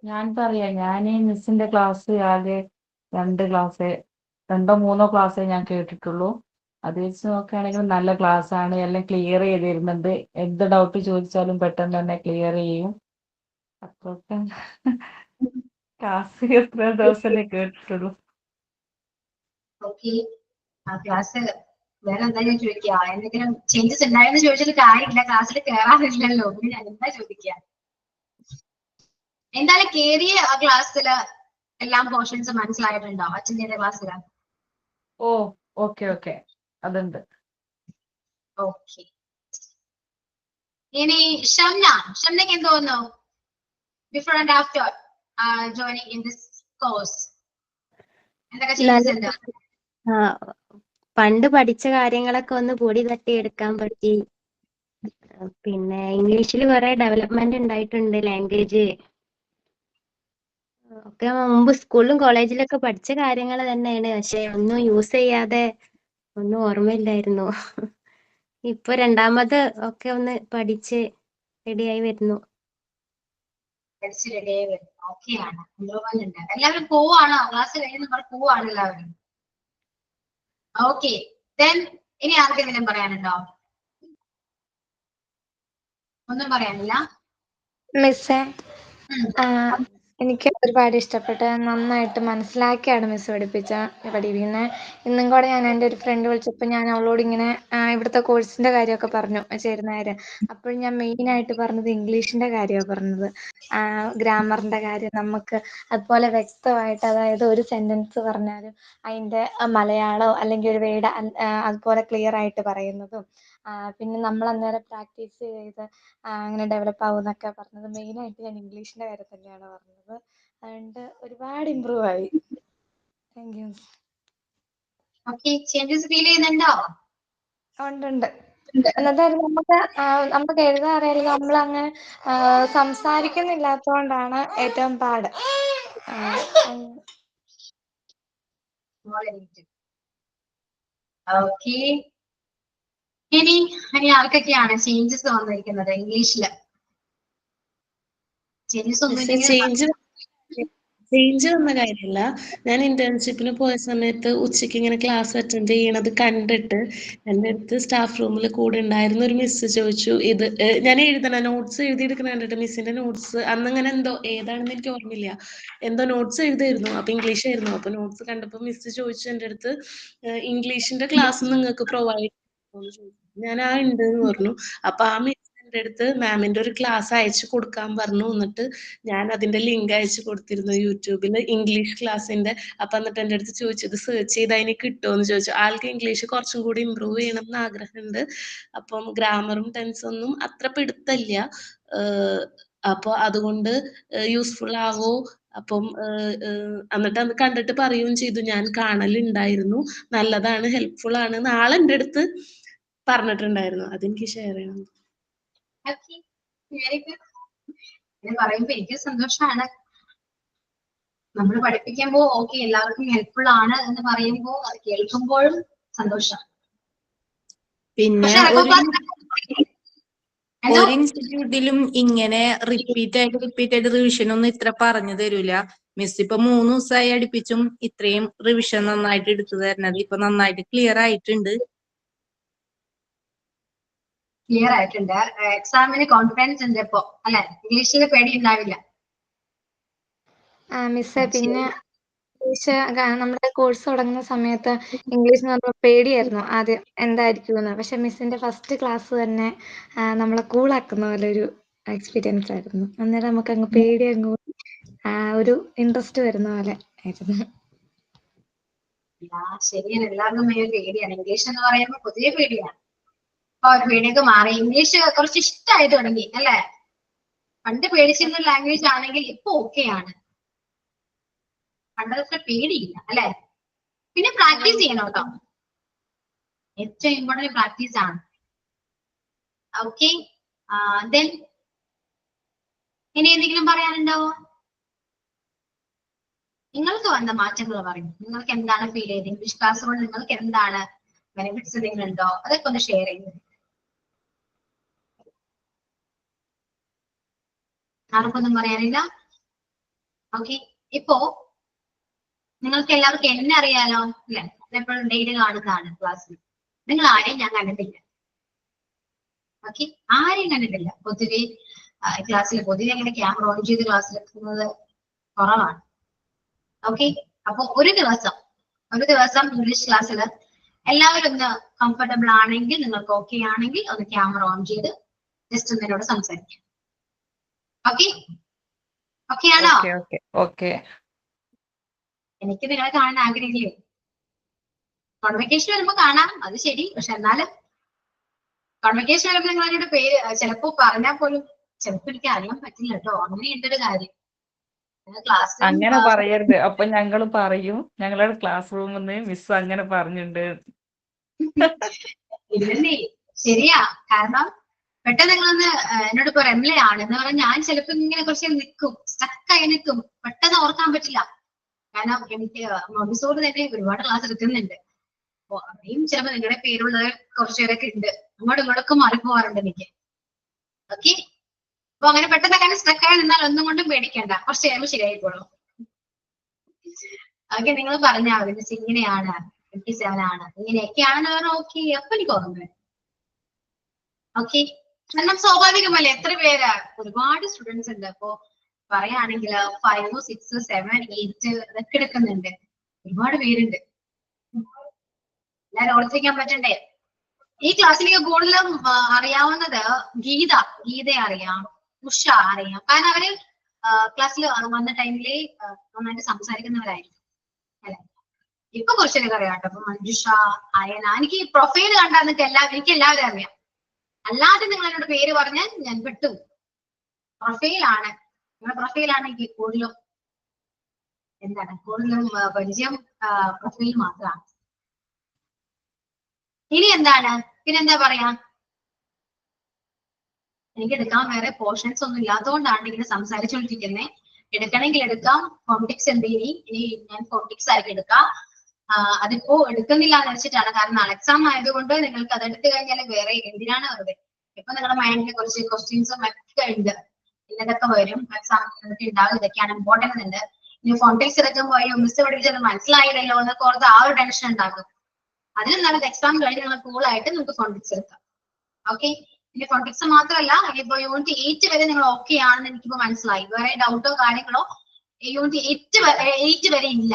ഞാൻ പറയാം, ഞാൻ മിസ്സിന്റെ ക്ലാസ് ആകെ 2 3 ക്ലാസ്സേ ഞാൻ കേട്ടിട്ടുള്ളൂ. അത് വെച്ച് നോക്കുകയാണെങ്കിൽ നല്ല ക്ലാസ് ആണ്, എല്ലാം ക്ലിയർ ചെയ്ത് തരുന്നുണ്ട്. എന്ത് ഡൗട്ട് ചോദിച്ചാലും പെട്ടെന്ന് തന്നെ ക്ലിയർ ചെയ്യും. അപ്പൊക്കെ ക്ലാസ് എത്ര ദിവസമല്ലേ കേട്ടിട്ടുള്ളൂ. ഓക്കെ, ആ ക്ലാസ് വേറെ എന്താ ഞാൻ ചോദിക്കുക, എന്തെങ്കിലും ചേഞ്ചസ് ഉണ്ടായെന്ന് ചോദിച്ചിട്ട് കാര്യമില്ല, ക്ലാസ്സിൽ കയറാറില്ലല്ലോ, പിന്നെ ഞാൻ എന്താ ചോദിക്കുക? എന്തായാലും കേറിയ ആ ക്ലാസ്സില് എല്ലാം പോർഷൻസ് മനസ്സിലായിട്ടുണ്ടോ അച്ഛൻ്റെ ക്ലാസ്സില്? ഓക്കെ അതുണ്ട്. ഓക്കെ, ഇനി ഷംനയ്ക്ക് എന്ത് തോന്നുന്നു before and after joining in this course? എന്തൊക്കെ ചേഞ്ചസ് ഉണ്ട്? പണ്ട് പഠിച്ച കാര്യങ്ങളൊക്കെ ഒന്ന് പൊടി തട്ടി എടുക്കാൻ പറ്റി. പിന്നെ ഇംഗ്ലീഷിൽ കുറെ ഡെവലപ്മെന്റ് ഉണ്ടായിട്ടുണ്ട്, ലാംഗ്വേജ് ഒക്കെ മുമ്പ് സ്കൂളിലും കോളേജിലൊക്കെ പഠിച്ച കാര്യങ്ങൾ തന്നെയാണ്, പക്ഷെ ഒന്നും യൂസ് ചെയ്യാതെ ഒന്നും ഓർമ്മയില്ലായിരുന്നു. ഇപ്പൊ രണ്ടാമത് ഒക്കെ ഒന്ന് പഠിച്ച് റെഡിയായി വരുന്നു. ഓക്കെയാണ്, ഇമ്പ്രൂവ്മെന്റ് ഉണ്ട്. എല്ലാവരും പോവാണോ? ക്ലാസ് കഴിഞ്ഞ് നമ്മൾ പോവാണ് എല്ലാവരും? ഓക്കെ, ദെൻ ഇനി ആർക്കെങ്കിലും പറയാനുണ്ടോ? ഒന്നും പറയാനില്ല? മിസ്സേ, എനിക്ക് ഒരുപാട് ഇഷ്ടപ്പെട്ട, നന്നായിട്ട് മനസ്സിലാക്കിയാണ് മിസ് പഠിപ്പിക്കുന്നത്. ഇന്നും കൂടെ ഞാൻ എൻ്റെ ഒരു ഫ്രണ്ട് വിളിച്ചപ്പോൾ ഞാൻ അവളോട് ഇങ്ങനെ ഇവിടുത്തെ കോഴ്സിന്റെ കാര്യമൊക്കെ പറഞ്ഞു, ചേരുന്ന കാര്യം. അപ്പോൾ ഞാൻ മെയിനായിട്ട് പറഞ്ഞത് ഇംഗ്ലീഷിന്റെ കാര്യമാണ് പറഞ്ഞത്. ഗ്രാമറിന്റെ കാര്യം നമുക്ക് അതുപോലെ വ്യക്തമായിട്ട്, അതായത് ഒരു സെന്റൻസ് പറഞ്ഞാലും അതിൻ്റെ മലയാളമോ അല്ലെങ്കിൽ ഒരു വേർഡ് അതുപോലെ ക്ലിയർ ആയിട്ട് പറയുന്നതും, പിന്നെ നമ്മൾ അന്നേരം പ്രാക്ടീസ് ചെയ്ത് അങ്ങനെ ഡെവലപ്പ് ആവും എന്നൊക്കെ പറഞ്ഞത്. മെയിനായിട്ട് ഞാൻ ഇംഗ്ലീഷിന്റെ കാര്യം തന്നെയാണ് പറഞ്ഞത്. അതുകൊണ്ട് ഒരുപാട് ഇമ്പ്രൂവ് ആയി. Thank you. Okay, changes feel ചെയ്യുന്നുണ്ടോ? ഉണ്ട്. എന്നിട്ട് നമുക്ക് എഴുതാൻ അറിയില്ല, നമ്മളങ്ങനെ സംസാരിക്കുന്നില്ലാത്തതുകൊണ്ടാണ് ഏറ്റവും പാട്. ഓക്കെ, ഇനി ആർക്കൊക്കെയാണ് ചേഞ്ചസ് വന്നിരിക്കുന്നത് ഇംഗ്ലീഷില്? ചേഞ്ചസ് ഒന്നും ഇല്ലെങ്കിൽ ചേഞ്ച് വന്ന കാര്യമില്ല. ഞാൻ ഇന്റേൺഷിപ്പിന് പോയ സമയത്ത് ഉച്ചയ്ക്ക് ഇങ്ങനെ ക്ലാസ് അറ്റൻഡ് ചെയ്യണത് കണ്ടിട്ട് എൻ്റെ അടുത്ത് സ്റ്റാഫ് റൂമിൽ കൂടെ ഉണ്ടായിരുന്ന ഒരു മിസ്സ് ചോദിച്ചു, ഇത് ഞാൻ എഴുതണ നോട്ട്സ് എഴുതിയെടുക്കണ കണ്ടിട്ട് മിസ്സിന്റെ നോട്ട്സ് അന്നിങ്ങനെ എന്തോ ഏതാണെന്ന് എനിക്ക് ഓർമ്മയില്ല, എന്തോ നോട്ട്സ് എഴുതായിരുന്നു. അപ്പൊ ഇംഗ്ലീഷ് ആയിരുന്നു. അപ്പൊ നോട്ട്സ് കണ്ടപ്പോൾ മിസ്സ് ചോദിച്ചു എൻ്റെ അടുത്ത്, ഇംഗ്ലീഷിന്റെ ക്ലാസ് നിങ്ങൾക്ക് പ്രൊവൈഡ് ചെയ്യുമോ? ഞാൻ ഉണ്ട് എന്ന് പറഞ്ഞു. അപ്പൊ ആ മിസ് എൻ്റെ അടുത്ത് മാമിന്റെ ഒരു ക്ലാസ് അയച്ചു കൊടുക്കാൻ പറഞ്ഞു. എന്നിട്ട് ഞാൻ അതിന്റെ ലിങ്ക് അയച്ചു കൊടുത്തിരുന്നു യൂട്യൂബിൽ, ഇംഗ്ലീഷ് ക്ലാസ്സിന്റെ. അപ്പൊ എന്നിട്ട് എൻ്റെ അടുത്ത് ചോദിച്ചു ഇത് സെർച്ച് ചെയ്ത് അതിന് കിട്ടുമോന്ന് ചോദിച്ചു. ആൾക്ക് ഇംഗ്ലീഷ് കുറച്ചും കൂടി ഇമ്പ്രൂവ് ചെയ്യണം എന്ന് ആഗ്രഹമുണ്ട്. അപ്പം ഗ്രാമറും ടെൻസൊന്നും അത്ര പിടുത്തല്ല. അപ്പൊ അതുകൊണ്ട് യൂസ്ഫുൾ ആവോ? അപ്പം എന്നിട്ട് അത് കണ്ടിട്ട് പറയുകയും ചെയ്തു, ഞാൻ കാണലുണ്ടായിരുന്നു, നല്ലതാണ്, ഹെൽപ്ഫുൾ ആണ് നാളെ എൻ്റെ അടുത്ത് പറഞ്ഞിട്ടുണ്ടായിരുന്നു. അതെനിക്ക് ഷെയർ ചെയ്യണം. പറയുമ്പോ എനിക്ക് സന്തോഷമാണ്. നമ്മൾ പഠിപ്പിക്കുമ്പോ ഓക്കെ എല്ലാവർക്കും ഹെൽപ്ഫുൾ ആണ് എന്ന് പറയുമ്പോ അത് കേൾക്കുമ്പോഴും സന്തോഷമാണ്. പിന്നെ ഒരു ഇൻസ്റ്റിറ്റ്യൂട്ടിലും ഇങ്ങനെ റിപ്പീറ്റ് ആയിട്ട് റിവിഷൻ ഒന്നും ഇത്ര പറഞ്ഞു തരൂല. മിസ് ഇപ്പൊ 3 ദിവസമായി അടുപ്പിച്ചും ഇത്രയും റിവിഷൻ നന്നായിട്ട് എടുത്തു തരണത്. ഇപ്പൊ നന്നായിട്ട് ക്ലിയർ ആയിട്ടുണ്ട്. ക്ലിയർ ആയിട്ടുണ്ട്. എക്സാമിന് കോൺഫിഡൻസ് ഉണ്ട് ഇപ്പൊ അല്ലെ? ഇംഗ്ലീഷിൽ പേടി ഉണ്ടാവില്ല. മിസ്സേ പിന്നെ ഇംഗ്ലീഷ് നമ്മുടെ കോഴ്സ് തുടങ്ങുന്ന സമയത്ത് ഇംഗ്ലീഷ് എന്ന് പറഞ്ഞാൽ പേടിയായിരുന്നു ആദ്യം എന്തായിരിക്കും എന്ന്. പക്ഷെ മിസ്സിന്റെ ഫസ്റ്റ് ക്ലാസ് തന്നെ നമ്മളെ കൂളാക്കുന്ന പോലെ ഒരു എക്സ്പീരിയൻസ് ആയിരുന്നു. അന്നേരം നമുക്ക് അങ്ങ് പേടി അങ്ങ് ഒരു ഇൻട്രസ്റ്റ് വരുന്ന പോലെ ആയിരുന്നു. ശരിയാണ്, എല്ലാവർക്കും പേടിയാണ്. ഇംഗ്ലീഷ് എന്ന് പറയുമ്പോൾ പൊതുവെ പേടിയാണ്. അപ്പൊ ഒരു പേടിയൊക്കെ മാറി, ഇംഗ്ലീഷ് കുറച്ച് ഇഷ്ടമായി തുടങ്ങി അല്ലെ? പണ്ട് പേടിച്ചിരുന്ന ലാംഗ്വേജ് ആണെങ്കിൽ ഇപ്പൊ ഓക്കെയാണ്. പണ്ടത്ര പേടിയില്ല അല്ലെ? പിന്നെ പ്രാക്ടീസ് ചെയ്യണം കേട്ടോ, ഏറ്റവും ഇമ്പോർട്ടന്റ് പ്രാക്ടീസ് ആണ്. ഓക്കെ, ദെൻ ഇനി എന്തെങ്കിലും പറയാനുണ്ടാവോ? നിങ്ങൾക്ക് വന്ന മാറ്റങ്ങൾ പറയും. നിങ്ങൾക്ക് എന്താണ് ഫീൽ ചെയ്തത്? ഇംഗ്ലീഷ് ക്ലാസ് കൊണ്ട് നിങ്ങൾക്ക് എന്താണ് ബെനിഫിറ്റ്സ് എന്തെങ്കിലും ഉണ്ടോ? അതൊക്കെ ഒന്ന് ഷെയർ ചെയ്യുന്നത്. ആർക്കൊന്നും പറയാനില്ല? ഓക്കെ, ഇപ്പോ നിങ്ങൾക്ക് എല്ലാവർക്കും എന്നെ അറിയാലോ അല്ലെ? എപ്പോഴും ഡെയിലി കാണുന്നതാണ് ക്ലാസ്സിൽ. നിങ്ങൾ ആരെയും ഞാൻ കണ്ടിട്ടില്ല. ഓക്കെ, ആരെയും കണ്ടിട്ടില്ല. പൊതുവെ ക്ലാസ്സിൽ പൊതുവെ അങ്ങനെ ക്യാമറ ഓൺ ചെയ്ത് ക്ലാസ്സിൽ എത്തുന്നത് കുറവാണ്. ഓക്കെ, അപ്പൊ ഒരു ദിവസം ഇംഗ്ലീഷ് ക്ലാസ്സിൽ എല്ലാവരും ഒന്ന് കംഫർട്ടബിൾ ആണെങ്കിൽ, നിങ്ങൾക്ക് ഓക്കെ ആണെങ്കിൽ ഒന്ന് ക്യാമറ ഓൺ ചെയ്ത് ജസ്റ്റ് ഒന്ന് എന്നോട് സംസാരിക്കാം. ഓക്കെ, ഓക്കെ ആണോ? എനിക്ക് നിങ്ങളെ കാണാൻ ആഗ്രഹമില്ലേ? കോൺവെക്കേഷൻ വരുമ്പോ കാണാം, അത് ശരി. പക്ഷെ എന്നാലും കോൺവെക്കേഷൻ വരുമ്പോ നിങ്ങൾ അതിനോട് പേര് ചിലപ്പോ പറഞ്ഞാൽ പോലും ചിലപ്പോ എനിക്ക് അറിയാൻ പറ്റില്ല കേട്ടോ. അങ്ങനെയുണ്ട് ഒരു കാര്യം. അങ്ങനെ പറയരുത്. അപ്പൊ ഞങ്ങൾ പറയും ഞങ്ങളുടെ ക്ലാസ് റൂമിൽ നിന്ന് മിസ് അങ്ങനെ പറഞ്ഞിട്ടുണ്ട്. ഇല്ലേ, ശരിയാ. കാരണം പെട്ടെന്ന് നിങ്ങളൊന്ന് എന്നോട് ഇപ്പൊ റെംല ആണ് എന്ന് പറഞ്ഞാൽ ഞാൻ ചിലപ്പോ ഇങ്ങനെ കുറച്ച് നിൽക്കും, സ്റ്റക്കായി നിൽക്കും, പെട്ടെന്ന് ഓർക്കാൻ പറ്റില്ല. കാരണം എനിക്ക് മോണ്ടിസോറി തന്നെ ഒരുപാട് ക്ലാസ് എടുക്കുന്നുണ്ട്. അപ്പൊ അവിടെയും ചിലപ്പോ നിങ്ങളുടെ പേരുള്ളത് കുറച്ചുപേരൊക്കെ ഉണ്ട്. അങ്ങോട്ടും ഇങ്ങോട്ടൊക്കെ മാറിപ്പോവാറുണ്ട് എനിക്ക്. ഓക്കെ, അപ്പൊ അങ്ങനെ പെട്ടെന്ന് അങ്ങനെ സ്റ്റക്കായി നിന്നാൽ ഒന്നും കൊണ്ടും പേടിക്കണ്ട, കുറച്ച് കഴിയുമ്പോൾ ശരിയായിക്കോളും. ഓക്കെ, നിങ്ങൾ പറഞ്ഞാൽ മതി മിസ് ഇങ്ങനെയാണ്, 57 ആണ്, ഇങ്ങനെയൊക്കെയാണെന്ന് പറഞ്ഞാൽ ഓക്കെ, അപ്പൊ എനിക്ക് ഓർമ്മ. ഓക്കെ, കാരണം സ്വാഭാവികമല്ലേ, എത്ര പേരാ, ഒരുപാട് സ്റ്റുഡൻസ് ഉണ്ട്. അപ്പൊ പറയുകയാണെങ്കിൽ 5, 6, 7, 8 ഇതൊക്കെ എടുക്കുന്നുണ്ട്. ഒരുപാട് പേരുണ്ട്. എല്ലാവരും ഓർത്തിരിക്കാൻ പറ്റണ്ടേ? ഈ ക്ലാസ്സിലേക്ക് കൂടുതലും അറിയാവുന്നത് ഗീതയെ അറിയാം, ഉഷ അറിയാം. കാരണം അവര് ക്ലാസ്സിൽ വന്ന ടൈമില് നന്നായിട്ട് സംസാരിക്കുന്നവരായിരിക്കും അല്ലെ? ഇപ്പൊ കുറച്ചൊക്കെ അറിയാം കേട്ടോ. അപ്പൊ മഞ്ജുഷ, അയന, എനിക്ക് പ്രൊഫൈൽ കണ്ടാൽ എനിക്ക് എല്ലാവരും അറിയാം. അല്ലാതെ നിങ്ങൾ എന്നോട് പേര് പറഞ്ഞാൽ ഞാൻ വിട്ടു. പ്രൊഫൈലാണ്, നിങ്ങളുടെ പ്രൊഫൈലാണ് എനിക്ക് കൂടുതലും പരിചയം. പ്രൊഫൈൽ മാത്രമാണ്. ഇനി എന്താണ്, പിന്നെന്താ പറയാ, എനിക്ക് എടുക്കാൻ വേറെ പോർഷൻസ് ഒന്നും ഇല്ലാത്തതുകൊണ്ടാണ് ഇങ്ങനെ സംസാരിച്ചുകൊണ്ടിരിക്കുന്നത്. എടുക്കണമെങ്കിൽ എടുക്കാം. ഫോംറ്റിക്സ് ഉണ്ട്, ഇനി ഞാൻ ഫോംറ്റിക്സ് ആയിരിക്കും എടുക്കാം. അതിപ്പോ എടുക്കുന്നില്ല എന്ന് വെച്ചിട്ടാണ്. കാരണം നാളെ എക്സാം ആയതുകൊണ്ട് നിങ്ങൾക്ക് അതെടുത്ത് കഴിഞ്ഞാൽ വേറെ എന്തിനാണ് വെറുതെ. ഇപ്പൊ നിങ്ങളുടെ മൈൻഡിൽ കുറച്ച് ക്വസ്റ്റ്യൻസും ഒക്കെ ഉണ്ട്, ഇന്നതൊക്കെ വരും എക്സാം, നിങ്ങൾക്ക് ഉണ്ടാവും, ഇതൊക്കെയാണ് ഇമ്പോർട്ടൻസ് ഉണ്ട്. ഇനി ഫോംറ്റിക്സ് എടുക്കുമ്പോൾ മിസ് പഠിപ്പിച്ചത് മനസ്സിലായില്ലല്ലോ എന്നൊക്കെ ഓർത്ത് ആ ഒരു ടെൻഷൻ ഉണ്ടാകും. അതിനും നല്ലത് എക്സാം കഴിഞ്ഞ് നിങ്ങൾ കൂളായിട്ട് നമുക്ക് ഫോംറ്റിക്സ് എടുക്കാം. ഓക്കെ, ഇനി ഫോംറ്റിക്സ് മാത്രമല്ല, ഇനിയിപ്പോ യൂണിറ്റ് 8 വരെ നിങ്ങൾ ഓക്കെ ആണെന്ന് എനിക്കിപ്പോ മനസ്സിലായി. വേറെ ഡൗട്ടോ കാര്യങ്ങളോ യൂണിറ്റ് 8 വരെ ഇല്ല,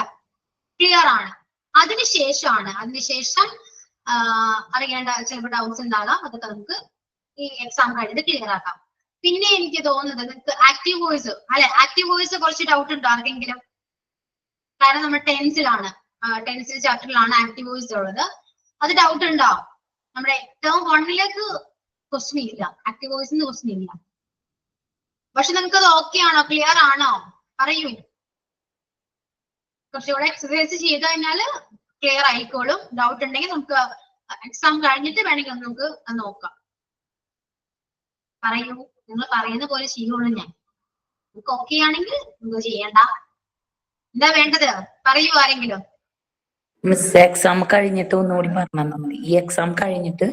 ക്ലിയർ ആണ്. അതിനുശേഷം അറിയേണ്ട ചിലപ്പോൾ ഡൗട്ട്സ് ഉണ്ടാകാം. അതൊക്കെ നമുക്ക് ഈ എക്സാം കഴിഞ്ഞിട്ട് ക്ലിയർ ആക്കാം. പിന്നെ എനിക്ക് തോന്നുന്നത് നിങ്ങൾക്ക് ആക്റ്റീവ് വോയിസ് അല്ലെ, ആക്റ്റീവ് വോയിസ് കുറച്ച് ഡൗട്ട് ഉണ്ടോ ആർക്കെങ്കിലും? കാരണം നമ്മൾ ടെൻസിലാണ്, ടെൻസിൽ ചാപ്റ്ററിലാണ് ആക്റ്റീവ് വോയിസ് ഉള്ളത്. അത് ഡൗട്ട് ഉണ്ടോ? നമ്മുടെ ടേം 1 ക്വസ്റ്റ്യൻ ഇല്ല, ആക്റ്റീവ് വോയിസിന് ക്വസ്റ്റ്യൻ ഇല്ല. പക്ഷെ നിങ്ങൾക്ക് അത് ഓക്കെ ആണോ, ക്ലിയർ ആണോ? പറയൂ. കുറച്ചുകൂടെ എക്സസൈസ് ചെയ്ത് കഴിഞ്ഞാൽ ക്ലിയർ ആയിക്കോളും. ഡൗട്ട് ഉണ്ടെങ്കിൽ നമുക്ക് എക്സാം കഴിഞ്ഞിട്ട് വേണമെങ്കിൽ നമുക്ക് നോക്കാം. പറയൂ, നിങ്ങൾ പറയുന്ന പോലെ ചെയ്യുള്ളൂ. ഞാൻ നിങ്ങൾക്ക് ഓക്കെ ആണെങ്കിൽ നിങ്ങൾ ചെയ്യണ്ട. എന്താ വേണ്ടത് പറയൂ ആരെങ്കിലും. മിസ് എക്സാം കഴിഞ്ഞിട്ട് ഒന്നുകൂടി പറഞ്ഞാൽ മതി. ഈ എക്സാം കഴിഞ്ഞിട്ട്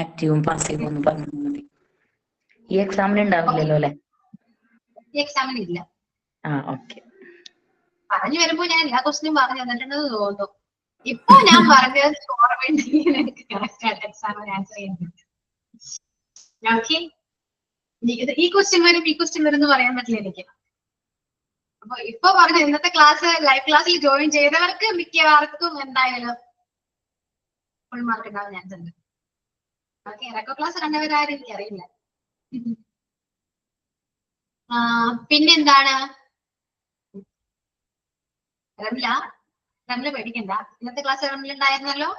ആക്റ്റീവും പാസീവും ഒന്ന് പറഞ്ഞാൽ മതി. ഈ എക്സാമിന് ഉണ്ടാവില്ലല്ലോ അല്ലെ? ഈ എക്സാമിന് ഇല്ല. ഓക്കെ. പറഞ്ഞു വരുമ്പോ ഞാൻ എല്ലാ ക്വസ്റ്റിനും പറഞ്ഞു തന്നിട്ടുണ്ടെന്ന് തോന്നുന്നു. ഇപ്പൊ ഞാൻ പറഞ്ഞത് ഓർമ്മയുണ്ടെങ്കിൽ എനിക്ക് കറക്റ്റ് ആയിട്ട് എക്സാമിന് ആൻസർ ചെയ്യാൻ പറ്റും. ഈ ക്വസ്റ്റ്യൻ വരും ഈ ക്വസ്റ്റ്യൻ വരും എന്ന് പറയാൻ പറ്റില്ല എനിക്ക്. അപ്പൊ ഇപ്പൊ പറഞ്ഞു ഇന്നത്തെ ക്ലാസ് ലൈവ് ക്ലാസ്സിൽ ജോയിൻ ചെയ്തവർക്ക് മിക്കവാർക്കും എന്തായാലും ഫുൾ മാർക്ക് ഉണ്ടാവാൻ ചാൻസ് ഉണ്ട്. ഓക്കെ, ഇറക്ക ക്ലാസ് കണ്ടവരാരും എനിക്ക് അറിയില്ല. പിന്നെന്താണ് റംല പേടിക്കണ്ട. ഇന്നത്തെ ക്ലാസ് റംല ഉണ്ടായിരുന്നല്ലോ.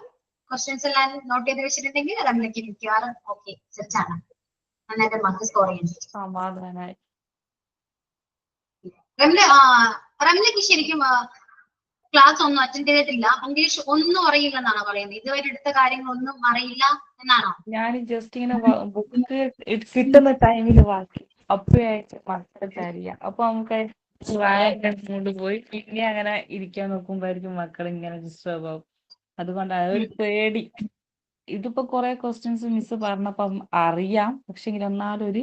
ക്വസ്റ്റ്യൻസ് എല്ലാം നോട്ട് ചെയ്ത് വെച്ചിട്ടുണ്ടെങ്കിൽ റംലയ്ക്ക് മിക്കവാറും ഓക്കെ സെറ്റാണ്. നന്നായിട്ട് മാർക്ക് സ്കോർ ചെയ്യുന്നത്. സമാധാനായി. റംലയ്ക്ക് ശരിക്കും ക്ലാസ് ഒന്നും അറ്റൻഡ് ചെയ്തിട്ടില്ല, ഇംഗ്ലീഷ് ഒന്നും അറിയില്ലെന്നാണോ പറയുന്നത്? ഇതുവരെ എടുത്ത കാര്യങ്ങളൊന്നും അറിയില്ല എന്നാണോ? ഞാൻ ജസ്റ്റ് ഇങ്ങനെ ബുക്ക് കിട്ടുന്ന ടൈമിൽ വാക്കി അപ്പോഴായിട്ട് മക്കളെ അറിയാം. അപ്പൊ നമുക്ക് കൊണ്ട് പോയി പിന്നെ അങ്ങനെ ഇരിക്കാൻ നോക്കുമ്പോഴായിരിക്കും മക്കൾ ഇങ്ങനെ ഡിസ്റ്റർബ് ആവും. അതുകൊണ്ടാണ് ഒരു പേടി. ഇതിപ്പോ കുറെ ക്വസ്റ്റ്യൻസ് മിസ് പറഞ്ഞപ്പം അറിയാം, പക്ഷെ എന്നാലും ഒരു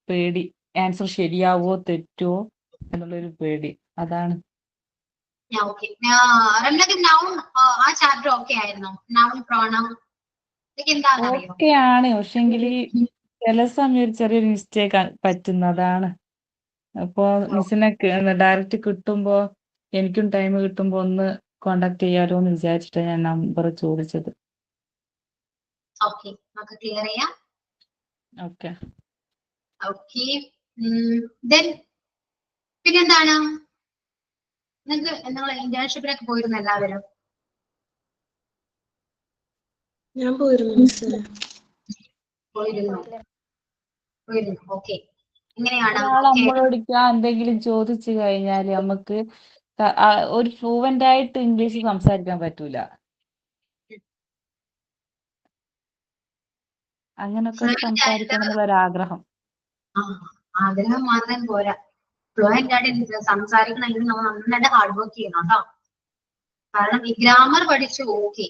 പേടി, ആൻസർ ശരിയാവോ തെറ്റോ എന്നുള്ളൊരു പേടി. അതാണ്. ആ ചാപ്റ്റർ ഓക്കെ ആയിരുന്നു. നൗൺ പ്രോണൗൺ ഓക്കെയാണ്, പക്ഷെങ്കിൽ ചില സമയം ഒരു ചെറിയൊരു മിസ്റ്റേക്ക് പറ്റുന്നതാണ്. അപ്പൊ മിസ്സിനെ ഡയറക്റ്റ് കിട്ടുമ്പോ എനിക്കും ടൈം കിട്ടുമ്പോ ഒന്ന് കോണ്ടാക്ട് ചെയ്യാലോ എന്ന് വിചാരിച്ചിട്ടാണ് ഞാൻ നമ്പർ ചോദിച്ചത്. പിന്നെന്താണ്, നിങ്ങൾക്ക് നിങ്ങൾ ഇന്റേൺഷിപ്പിനൊക്കെ പോയിരുന്നു എല്ലാവരും? ഞാൻ പോയിരുന്നു മിസ്. പോയിരുന്നു. ഓക്കെ, എങ്ങനെയാണ്? ഒരാൾ നമ്മളോട് എന്തെങ്കിലും ചോദിച്ചു കഴിഞ്ഞാല് നമുക്ക് ഒരു ഫ്ലുവന്റ് ആയിട്ട് ഇംഗ്ലീഷ് സംസാരിക്കാൻ പറ്റൂല. അങ്ങനൊക്കെ സംസാരിക്കണം എന്നുള്ള ഒരാഗ്രഹം. ആഗ്രഹം മാത്രം പോരാ, ഫ്ലുവന്റ് ആയിട്ട് സംസാരിക്കണമെങ്കിൽ നമ്മൾ നന്നായിട്ട് ഹാർഡ് വർക്ക് ചെയ്യണം കേട്ടോ. കാരണം ഈ ഗ്രാമർ പഠിച്ചു ഓക്കെ.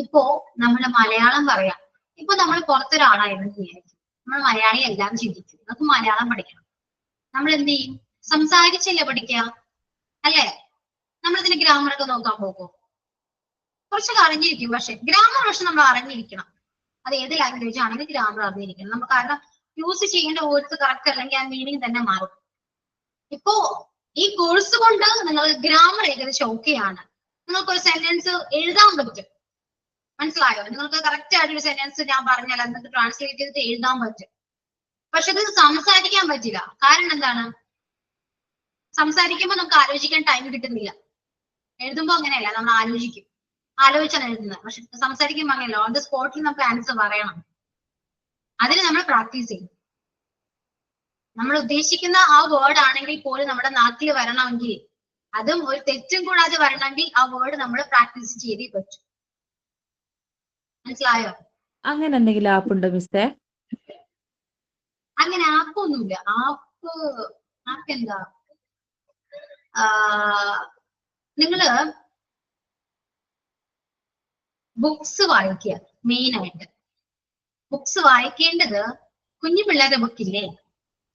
ഇപ്പോ നമ്മള് മലയാളം പറയാം. ഇപ്പൊ നമ്മൾ പുറത്തൊരാളായിരുന്നു വിചാരിക്കും, നമ്മൾ മലയാളി എല്ലാം ചിന്തിക്കും നമുക്ക് മലയാളം പഠിക്കണം. നമ്മൾ എന്ത് ചെയ്യും? സംസാരിച്ചല്ലേ പഠിക്കുക അല്ലേ? നമ്മളിതിന്റെ ഗ്രാമർ ഒക്കെ നോക്കാൻ പോകും, കുറച്ചൊക്കെ അറിഞ്ഞിരിക്കും. പക്ഷെ ഗ്രാമർ നമ്മൾ അറിഞ്ഞിരിക്കണം. അത് ഏത് ലാംഗ്വേജ് ആണെങ്കിൽ ഗ്രാമർ അറിഞ്ഞിരിക്കണം നമുക്ക്. കാരണം യൂസ് ചെയ്യേണ്ട വേർഡ്സ് കറക്റ്റ് അല്ലെങ്കിൽ ആ മീനിങ് തന്നെ മാറും. ഇപ്പോ ഈ കോഴ്സ് കൊണ്ട് നിങ്ങൾ ഗ്രാമർ ഏകദേശം ഓക്കെയാണ്. നിങ്ങൾക്ക് ഒരു സെന്റൻസ് എഴുതാൻ പറ്റും, മനസ്സിലായോ? നിങ്ങൾക്ക് കറക്റ്റ് ആയിട്ടൊരു സെന്റൻസ് ഞാൻ പറഞ്ഞാൽ നിങ്ങൾക്ക് ട്രാൻസ്ലേറ്റ് ചെയ്തിട്ട് എഴുതാൻ പറ്റും. പക്ഷെ ഇത് സംസാരിക്കാൻ പറ്റില്ല. കാരണം എന്താണ്? സംസാരിക്കുമ്പോൾ നമുക്ക് ആലോചിക്കാൻ ടൈം കിട്ടുന്നില്ല. എഴുതുമ്പോ അങ്ങനെയല്ല, നമ്മൾ ആലോചിച്ചാണ് എഴുതുന്നത്. പക്ഷെ സംസാരിക്കുമ്പോൾ അങ്ങനെയല്ല, ഓൺ ദ സ്പോട്ടിൽ നമുക്ക് ആൻസർ പറയണം. അതിന് നമ്മൾ പ്രാക്ടീസ് ചെയ്യും. നമ്മൾ ഉദ്ദേശിക്കുന്ന ആ വേർഡ് ആണെങ്കിൽ പോലും നമ്മുടെ നാട്ടിൽ വരണമെങ്കിൽ, അതും ഒരു തെറ്റും കൂടാതെ വരണമെങ്കിൽ ആ വേർഡ് നമ്മൾ പ്രാക്ടീസ് ചെയ്തേ പറ്റും. മനസ്സിലായോ? അങ്ങനെ എന്തെങ്കിലും ആപ്പ് ഉണ്ടോ മിസ്സേ? അങ്ങനെ ആപ്പ് ഒന്നുമില്ല. ആപ്പ് എന്താ, നിങ്ങള് ബുക്സ് വായിക്കുക. മെയിൻ ആയിട്ട് ബുക്സ് വായിക്കേണ്ടത് കുഞ്ഞു പിള്ളേരുടെ ബുക്കില്ലേ,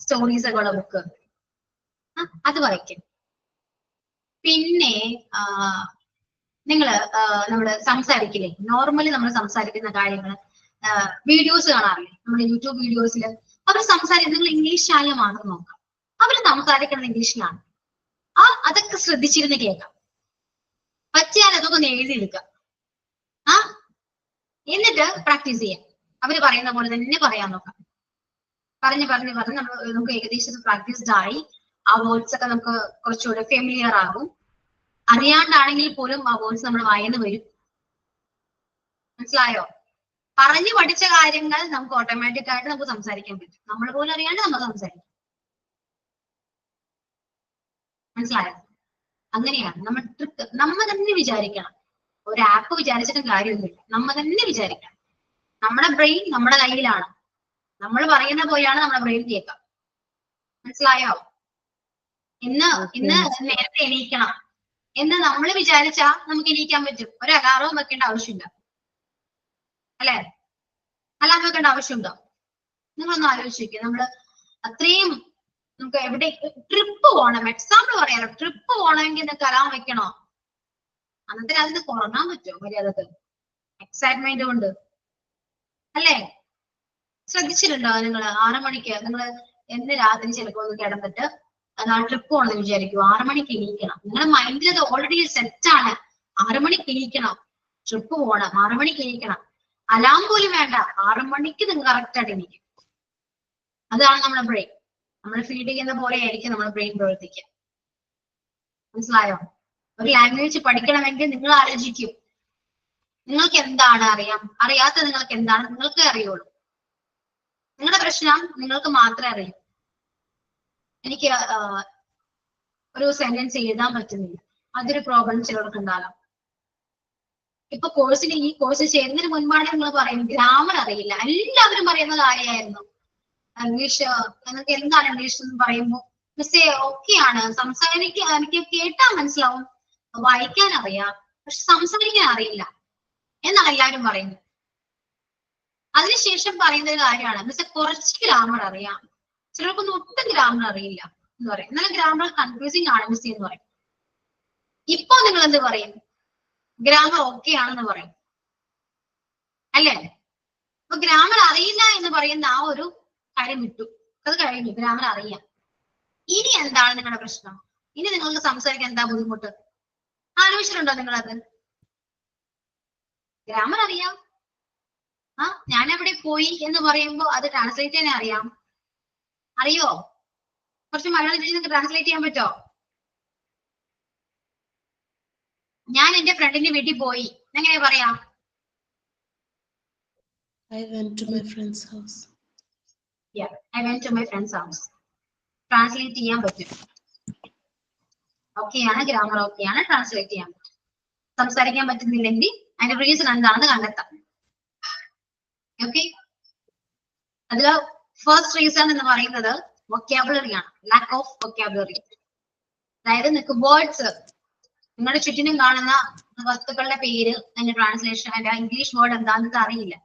സ്റ്റോറീസ് ഒക്കെ ഉള്ള ബുക്ക്, അത് വായിക്കും. പിന്നെ നമ്മള് സംസാരിക്കില്ലേ, നോർമലി നമ്മൾ സംസാരിക്കുന്ന കാര്യങ്ങൾ, വീഡിയോസ് കാണാറില്ലേ നമ്മുടെ യൂട്യൂബ് വീഡിയോസിൽ, അവർ സംസാരിക്കുന്നത് നിങ്ങൾ ഇംഗ്ലീഷ് ചാനൽ മാത്രം നോക്കാം. അവർ സംസാരിക്കുന്നത് ഇംഗ്ലീഷിലാണ്. അതൊക്കെ ശ്രദ്ധിച്ചിരുന്ന് കേൾക്കാം. പറ്റിയാൽ അതൊക്കെ ഒന്ന് എഴുതിയെടുക്കാം. എന്നിട്ട് പ്രാക്ടീസ് ചെയ്യാം. അവര് പറയുന്ന പോലെ തന്നെ പറയാൻ നോക്കാം. പറഞ്ഞ് നമുക്ക് ഏകദേശം പ്രാക്ടീസ്ഡ് ആയി. ആ വേർഡ്സ് ഒക്കെ നമുക്ക് കുറച്ചുകൂടെ ഫെമിലിയർ ആകും. അറിയാണ്ടാണെങ്കിൽ പോലും ആ വേർഡ്സ് നമ്മുടെ വായന്ന് വരും. മനസ്സിലായോ? പറഞ്ഞു പഠിച്ച കാര്യങ്ങൾ നമുക്ക് ഓട്ടോമാറ്റിക് ആയിട്ട് നമുക്ക് സംസാരിക്കാൻ പറ്റും. നമ്മൾ പോലും അറിയാണ്ട് നമുക്ക് സംസാരിക്കും. മനസ്സിലായോ? അങ്ങനെയാണ് നമ്മൾ ട്രിക്ക്. നമ്മ തന്നെ വിചാരിക്കണം. ഒരു ആപ്പ് വിചാരിച്ചിട്ടും കാര്യമൊന്നുമില്ല. നമ്മ തന്നെ വിചാരിക്കണം. നമ്മുടെ ബ്രെയിൻ നമ്മുടെ കയ്യിലാണ്. നമ്മൾ പറയുന്ന പോലെയാണ് നമ്മുടെ ബ്രെയിൻ കേൾക്കാം. മനസ്സിലായോ? ഇന്ന് നേരത്തെ എണീക്കണം എന്ന് നമ്മൾ വിചാരിച്ചാ നമുക്ക് എണീക്കാൻ പറ്റും. ഒരു അലാറവും വെക്കേണ്ട ആവശ്യമില്ല, അല്ലെ? അലാറം വെക്കേണ്ട ആവശ്യമുണ്ടോ? നിങ്ങളൊന്ന് ആലോചിക്കുക. നമ്മള് അത്രയും നമുക്ക് എവിടെ ട്രിപ്പ് പോകണം, എക്സാമ്പിൾ പറയാലോ, ട്രിപ്പ് പോകണമെങ്കിൽ നിങ്ങൾക്ക് അലാറം വെക്കണോ? അന്നത്തെ കാലത്ത് കുറങ്ങാൻ പറ്റുമോ മര്യാദക്ക്? എക്സൈറ്റ്മെന്റ് കൊണ്ട്, അല്ലേ? ശ്രദ്ധിച്ചിട്ടുണ്ടോ നിങ്ങൾ? 6 മണിക്ക് നിങ്ങൾ എന്ന് രാത്രി ചിലപ്പോ ഒന്ന് കിടന്നിട്ട് ട്രിപ്പ് പോകണമെന്ന് വിചാരിക്കും. 6 മണിക്ക് എണീക്കണം. നിങ്ങളുടെ മൈൻഡിൽ അത് ഓൾറെഡി സെറ്റ് ആണ്. 6 മണിക്ക് എണീക്കണം, ട്രിപ്പ് പോകണം, 6 മണിക്ക് എണീക്കണം. അലാം പോലും വേണ്ട, 6 മണിക്ക് നിങ്ങൾ കറക്റ്റ് ആയിട്ട് എണീക്കും. അതാണ് നമ്മുടെ ബ്രെയിൻ. നമ്മൾ ഫീഡ് ചെയ്യുന്ന പോലെ ആയിരിക്കും നമ്മുടെ ബ്രെയിൻ പ്രവർത്തിക്കുക. മനസ്സിലായോ? ഒരു ലാംഗ്വേജ് പഠിക്കണമെങ്കിൽ നിങ്ങൾ ആലോചിക്കും, നിങ്ങൾക്ക് എന്താണ് അറിയാത്തത് നിങ്ങൾക്ക് എന്താണ് നിങ്ങൾക്ക് അറിയുള്ളൂ. നിങ്ങളുടെ പ്രശ്നം നിങ്ങൾക്ക് മാത്രമേ അറിയൂ. എനിക്ക് ഒരു സെന്റൻസ് എഴുതാൻ പറ്റുന്നില്ല, അതൊരു പ്രോബ്ലം ചിലർക്ക് ഉണ്ടാകാം. ഇപ്പൊ ഈ കോഴ്സ് ചെയ്യുന്നതിന് മുൻപാണ് നിങ്ങൾ പറയും ഗ്രാമർ അറിയില്ല. എല്ലാവരും പറയുന്ന കാര്യമായിരുന്നു ഇംഗ്ലീഷ്. നിങ്ങൾക്ക് എന്താണ് ഇംഗ്ലീഷ് എന്ന് പറയുമ്പോൾ മിസ്സേ ഓക്കെയാണ്, സംസാരിക്കാൻ എനിക്ക് കേട്ടാൽ മനസ്സിലാവും, വായിക്കാൻ അറിയാം, പക്ഷെ സംസാരിക്കാൻ അറിയില്ല എന്നാണ് എല്ലാവരും പറയുന്നത്. അതിനുശേഷം പറയുന്ന ഒരു കാര്യമാണ് മിസ്സേ കുറച്ച് ഗ്രാമർ അറിയാം, ചിലർക്കൊന്നും ഒട്ടും ഗ്രാമർ അറിയില്ല എന്ന് പറയും. എന്നാലും ഗ്രാമർ കൺഫ്യൂസിങ് ആണ് മിസ്സേ എന്ന് പറയും. ഇപ്പൊ നിങ്ങൾ എന്ത് പറയും? ഗ്രാമർ ഓക്കെ ആണെന്ന് പറയും, അല്ലേ? അപ്പൊ ഗ്രാമർ അറിയില്ല എന്ന് പറയുന്ന ആ ഒരു കാര്യം വിട്ടു, അത് കഴിഞ്ഞു. ഗ്രാമർ അറിയാം. ഇനി എന്താണ് നിങ്ങളുടെ പ്രശ്നം? ഇനി നിങ്ങൾക്ക് സംസാരിക്കാൻ എന്താ ബുദ്ധിമുട്ട്? ആലോചിച്ചിട്ടുണ്ടോ നിങ്ങളത്? ഗ്രാമർ അറിയാം, ഞാൻ എവിടെ പോയി എന്ന് പറയുമ്പോ അത് ട്രാൻസ്ലേറ്റ് ചെയ്യാൻ അറിയോ? കുറച്ച് മലയാളത്തിൽ നിങ്ങൾക്ക് ട്രാൻസ്ലേറ്റ് ചെയ്യാൻ പറ്റോ? ഞാൻ എന്റെ ഫ്രണ്ടിന്റെ വീട്ടിൽ പോയി എങ്ങനെ പറയാം? I went to my friend's house. Yeah, I went to my friend's house. Translate ചെയ്യാൻ പറ്റും. ഓക്കെയാണ്, ഗ്രാമർ ഓക്കെയാണ്, ട്രാൻസ്ലേറ്റ് ചെയ്യാൻ പറ്റും. സംസാരിക്കാൻ പറ്റുന്നില്ലെങ്കിൽ അതിന്റെ റീസൺ എന്താണെന്ന് കണ്ടെത്താം. ഓക്കെ, അതില് ഫസ്റ്റ് റീസൺ എന്ന് പറയുന്നത് വൊക്കാബുലറി ആണ്, ലാക്ക് ഓഫ് വൊക്കാബുലറി. അതായത് നിങ്ങൾക്ക് വേർഡ്സ്, നിങ്ങളുടെ ചുറ്റിനും കാണുന്ന വസ്തുക്കളുടെ പേര്, അതിന്റെ ട്രാൻസ്ലേഷൻ, അതിന്റെ ഇംഗ്ലീഷ് വേർഡ് എന്താണെന്ന് അറിയില്ല.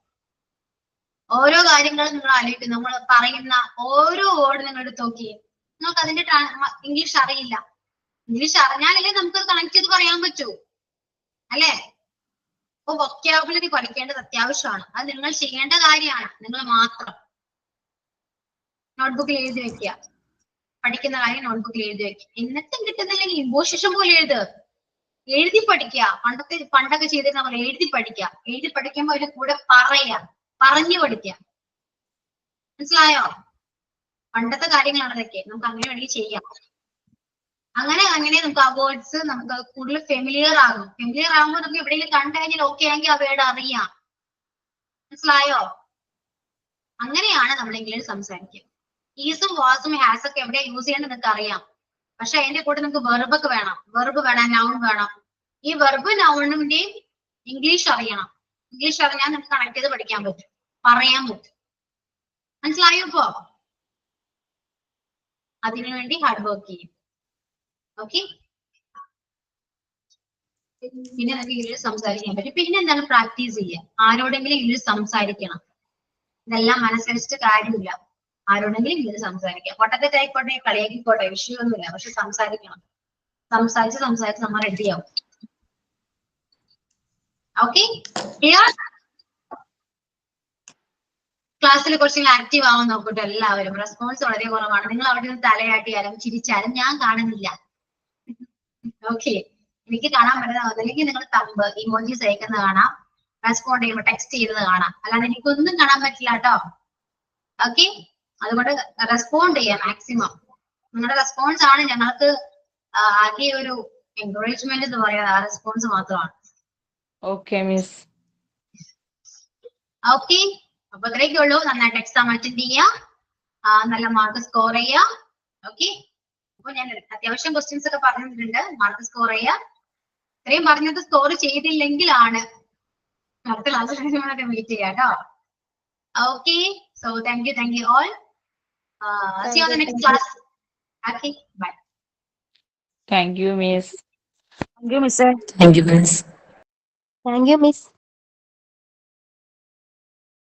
ഓരോ കാര്യങ്ങളും നിങ്ങൾ ആലോചിക്കും, നമ്മൾ പറയുന്ന ഓരോ വേർഡ് നിങ്ങൾ എടുത്ത് നോക്കിയേ, നിങ്ങൾക്ക് അതിന്റെ ഇംഗ്ലീഷ് അറിയില്ല. ഇംഗ്ലീഷ് അറിഞ്ഞാലല്ലേ നമുക്ക് കണക്ട് ചെയ്ത് പറയാൻ പറ്റൂ, അല്ലേ? അപ്പൊ വൊക്കാബുലറി പഠിക്കേണ്ടത് അത്യാവശ്യമാണ്. അത് നിങ്ങൾ ചെയ്യേണ്ട കാര്യമാണ്, നിങ്ങൾ മാത്രം. നോട്ട്ബുക്കിൽ എഴുതി വെക്കുക, പഠിക്കുന്ന കാര്യം നോട്ട്ബുക്കിൽ എഴുതി വെക്കുക. എന്നിട്ടും കിട്ടുന്നില്ലെങ്കിൽ ഇമ്പോസിഷൻ പോലെ എഴുതി പഠിക്കുക. പണ്ടൊക്കെ ചെയ്തിരുന്ന പോലെ എഴുതി പഠിക്കുക. എഴുതി പഠിക്കുമ്പോൾ അതിന്റെ കൂടെ പറഞ്ഞു പഠിക്കുക. മനസ്സിലായോ? പണ്ടത്തെ കാര്യങ്ങളാണ് അതൊക്കെ. നമുക്ക് അങ്ങനെ വേണമെങ്കിൽ ചെയ്യാം. അങ്ങനെ നമുക്ക് ആ വേർഡ്സ് നമുക്ക് കൂടുതൽ ഫെമിലിയർ ആകും. ഫെമിലിയർ ആകുമ്പോൾ നമുക്ക് എവിടെയെങ്കിലും കണ്ടു കഴിഞ്ഞാൽ ഓക്കെ ആണെങ്കിൽ ആ വേർഡ് അറിയാം. മനസ്സിലായോ? അങ്ങനെയാണ് നമ്മൾ ഇംഗ്ലീഷ് സംസാരിക്കുക. ഈസും വാസും ഹാസ് ഒക്കെ എവിടെ യൂസ് ചെയ്യേണ്ടത് നിങ്ങൾക്ക് അറിയാം. പക്ഷെ അതിന്റെ കൂടെ നമുക്ക് വെർബൊക്കെ വേണം. വെർബ് വേണം, നൗൺ വേണം. ഈ വെർബ് നൗണിന്റെയും ഇംഗ്ലീഷ് അറിയണം. ഇംഗ്ലീഷ് അറിഞ്ഞാൽ നമുക്ക് കണക്ട് ചെയ്ത് പഠിക്കാൻ പറ്റും, പറയാൻ പറ്റും. മനസ്സിലായോ? ഇപ്പോ അതിനുവേണ്ടി ഹാർഡ് വർക്ക് ചെയ്യും. ഓക്കെ, പിന്നെ നമുക്ക് ഇംഗ്ലീഷ് സംസാരിക്കാൻ പറ്റും. പിന്നെ എന്താണ്? പ്രാക്ടീസ് ചെയ്യുക. ആരോടെങ്കിലും ഇംഗ്ലീഷ് സംസാരിക്കണം. ഇതെല്ലാം മനസ്സരിച്ചിട്ട് കാര്യമില്ല. ആരോടെങ്കിലും ഇംഗ്ലീഷ് സംസാരിക്കാം. പൊട്ടത്തായിക്കോട്ടെ, കളിയാക്കിക്കോട്ടെ, വിഷയമൊന്നുമില്ല. പക്ഷെ സംസാരിക്കണം. സംസാരിച്ച് നമ്മൾ റെഡിയാവും. ഓക്കെ, ക്ലാസ്സിൽ കുറച്ച് ആക്റ്റീവ് ആവാൻ നോക്കട്ടെ എല്ലാവരും. റെസ്പോൺസ് വളരെ കുറവാണ്. നിങ്ങൾ അവിടെ നിന്ന് തലയാട്ടിയാലും ചിരിച്ചാലും ഞാൻ കാണുന്നില്ല. ഓക്കെ, എനിക്ക് കാണാൻ പറ്റുന്ന അല്ലെങ്കിൽ നിങ്ങൾ തമ്പ് ഇമോജീസ് അയക്കുന്നത് കാണാം, റെസ്പോണ്ട് ചെയ്യുമ്പോൾ ടെക്സ്റ്റ് ചെയ്യുന്നത് കാണാം. അല്ലാതെ എനിക്കൊന്നും കാണാൻ പറ്റില്ല കേട്ടോ. ഓക്കെ, അതുകൊണ്ട് റെസ്പോണ്ട് ചെയ്യാം മാക്സിമം. നിങ്ങളുടെ റെസ്പോൺസ് ആണ് ഞങ്ങൾക്ക് ആകെ ഒരു എൻകറേജ്മെന്റ് എന്ന് പറയുന്നത്. ആ റെസ്പോൺസ് മാത്രമാണ്. Okay miss. ഓക്കെ, അപ്പൊ ഇത്രയൊക്കെ ഉള്ളൂ. നന്നായിട്ട് എക്സാം അറ്റൻഡ് ചെയ്യാം, നല്ല മാർക്ക് സ്കോർ ചെയ്യാം. ഓക്കെ, അപ്പൊ ഞാൻ അത്യാവശ്യം ക്വസ്റ്റ്യൻസ് ഒക്കെ പറഞ്ഞിട്ടുണ്ട്. മാർക്ക് സ്കോർ ചെയ്യാം. ഇത്രയും പറഞ്ഞത് സ്കോർ ചെയ്തില്ലെങ്കിലാണ് അടുത്ത ക്ലാസ് മീറ്റ് ചെയ്യാം കേട്ടോ. Okay, so thank you all. See you on the next class. Okay, bye. Thank you miss. Thank you, miss. Thank you miss.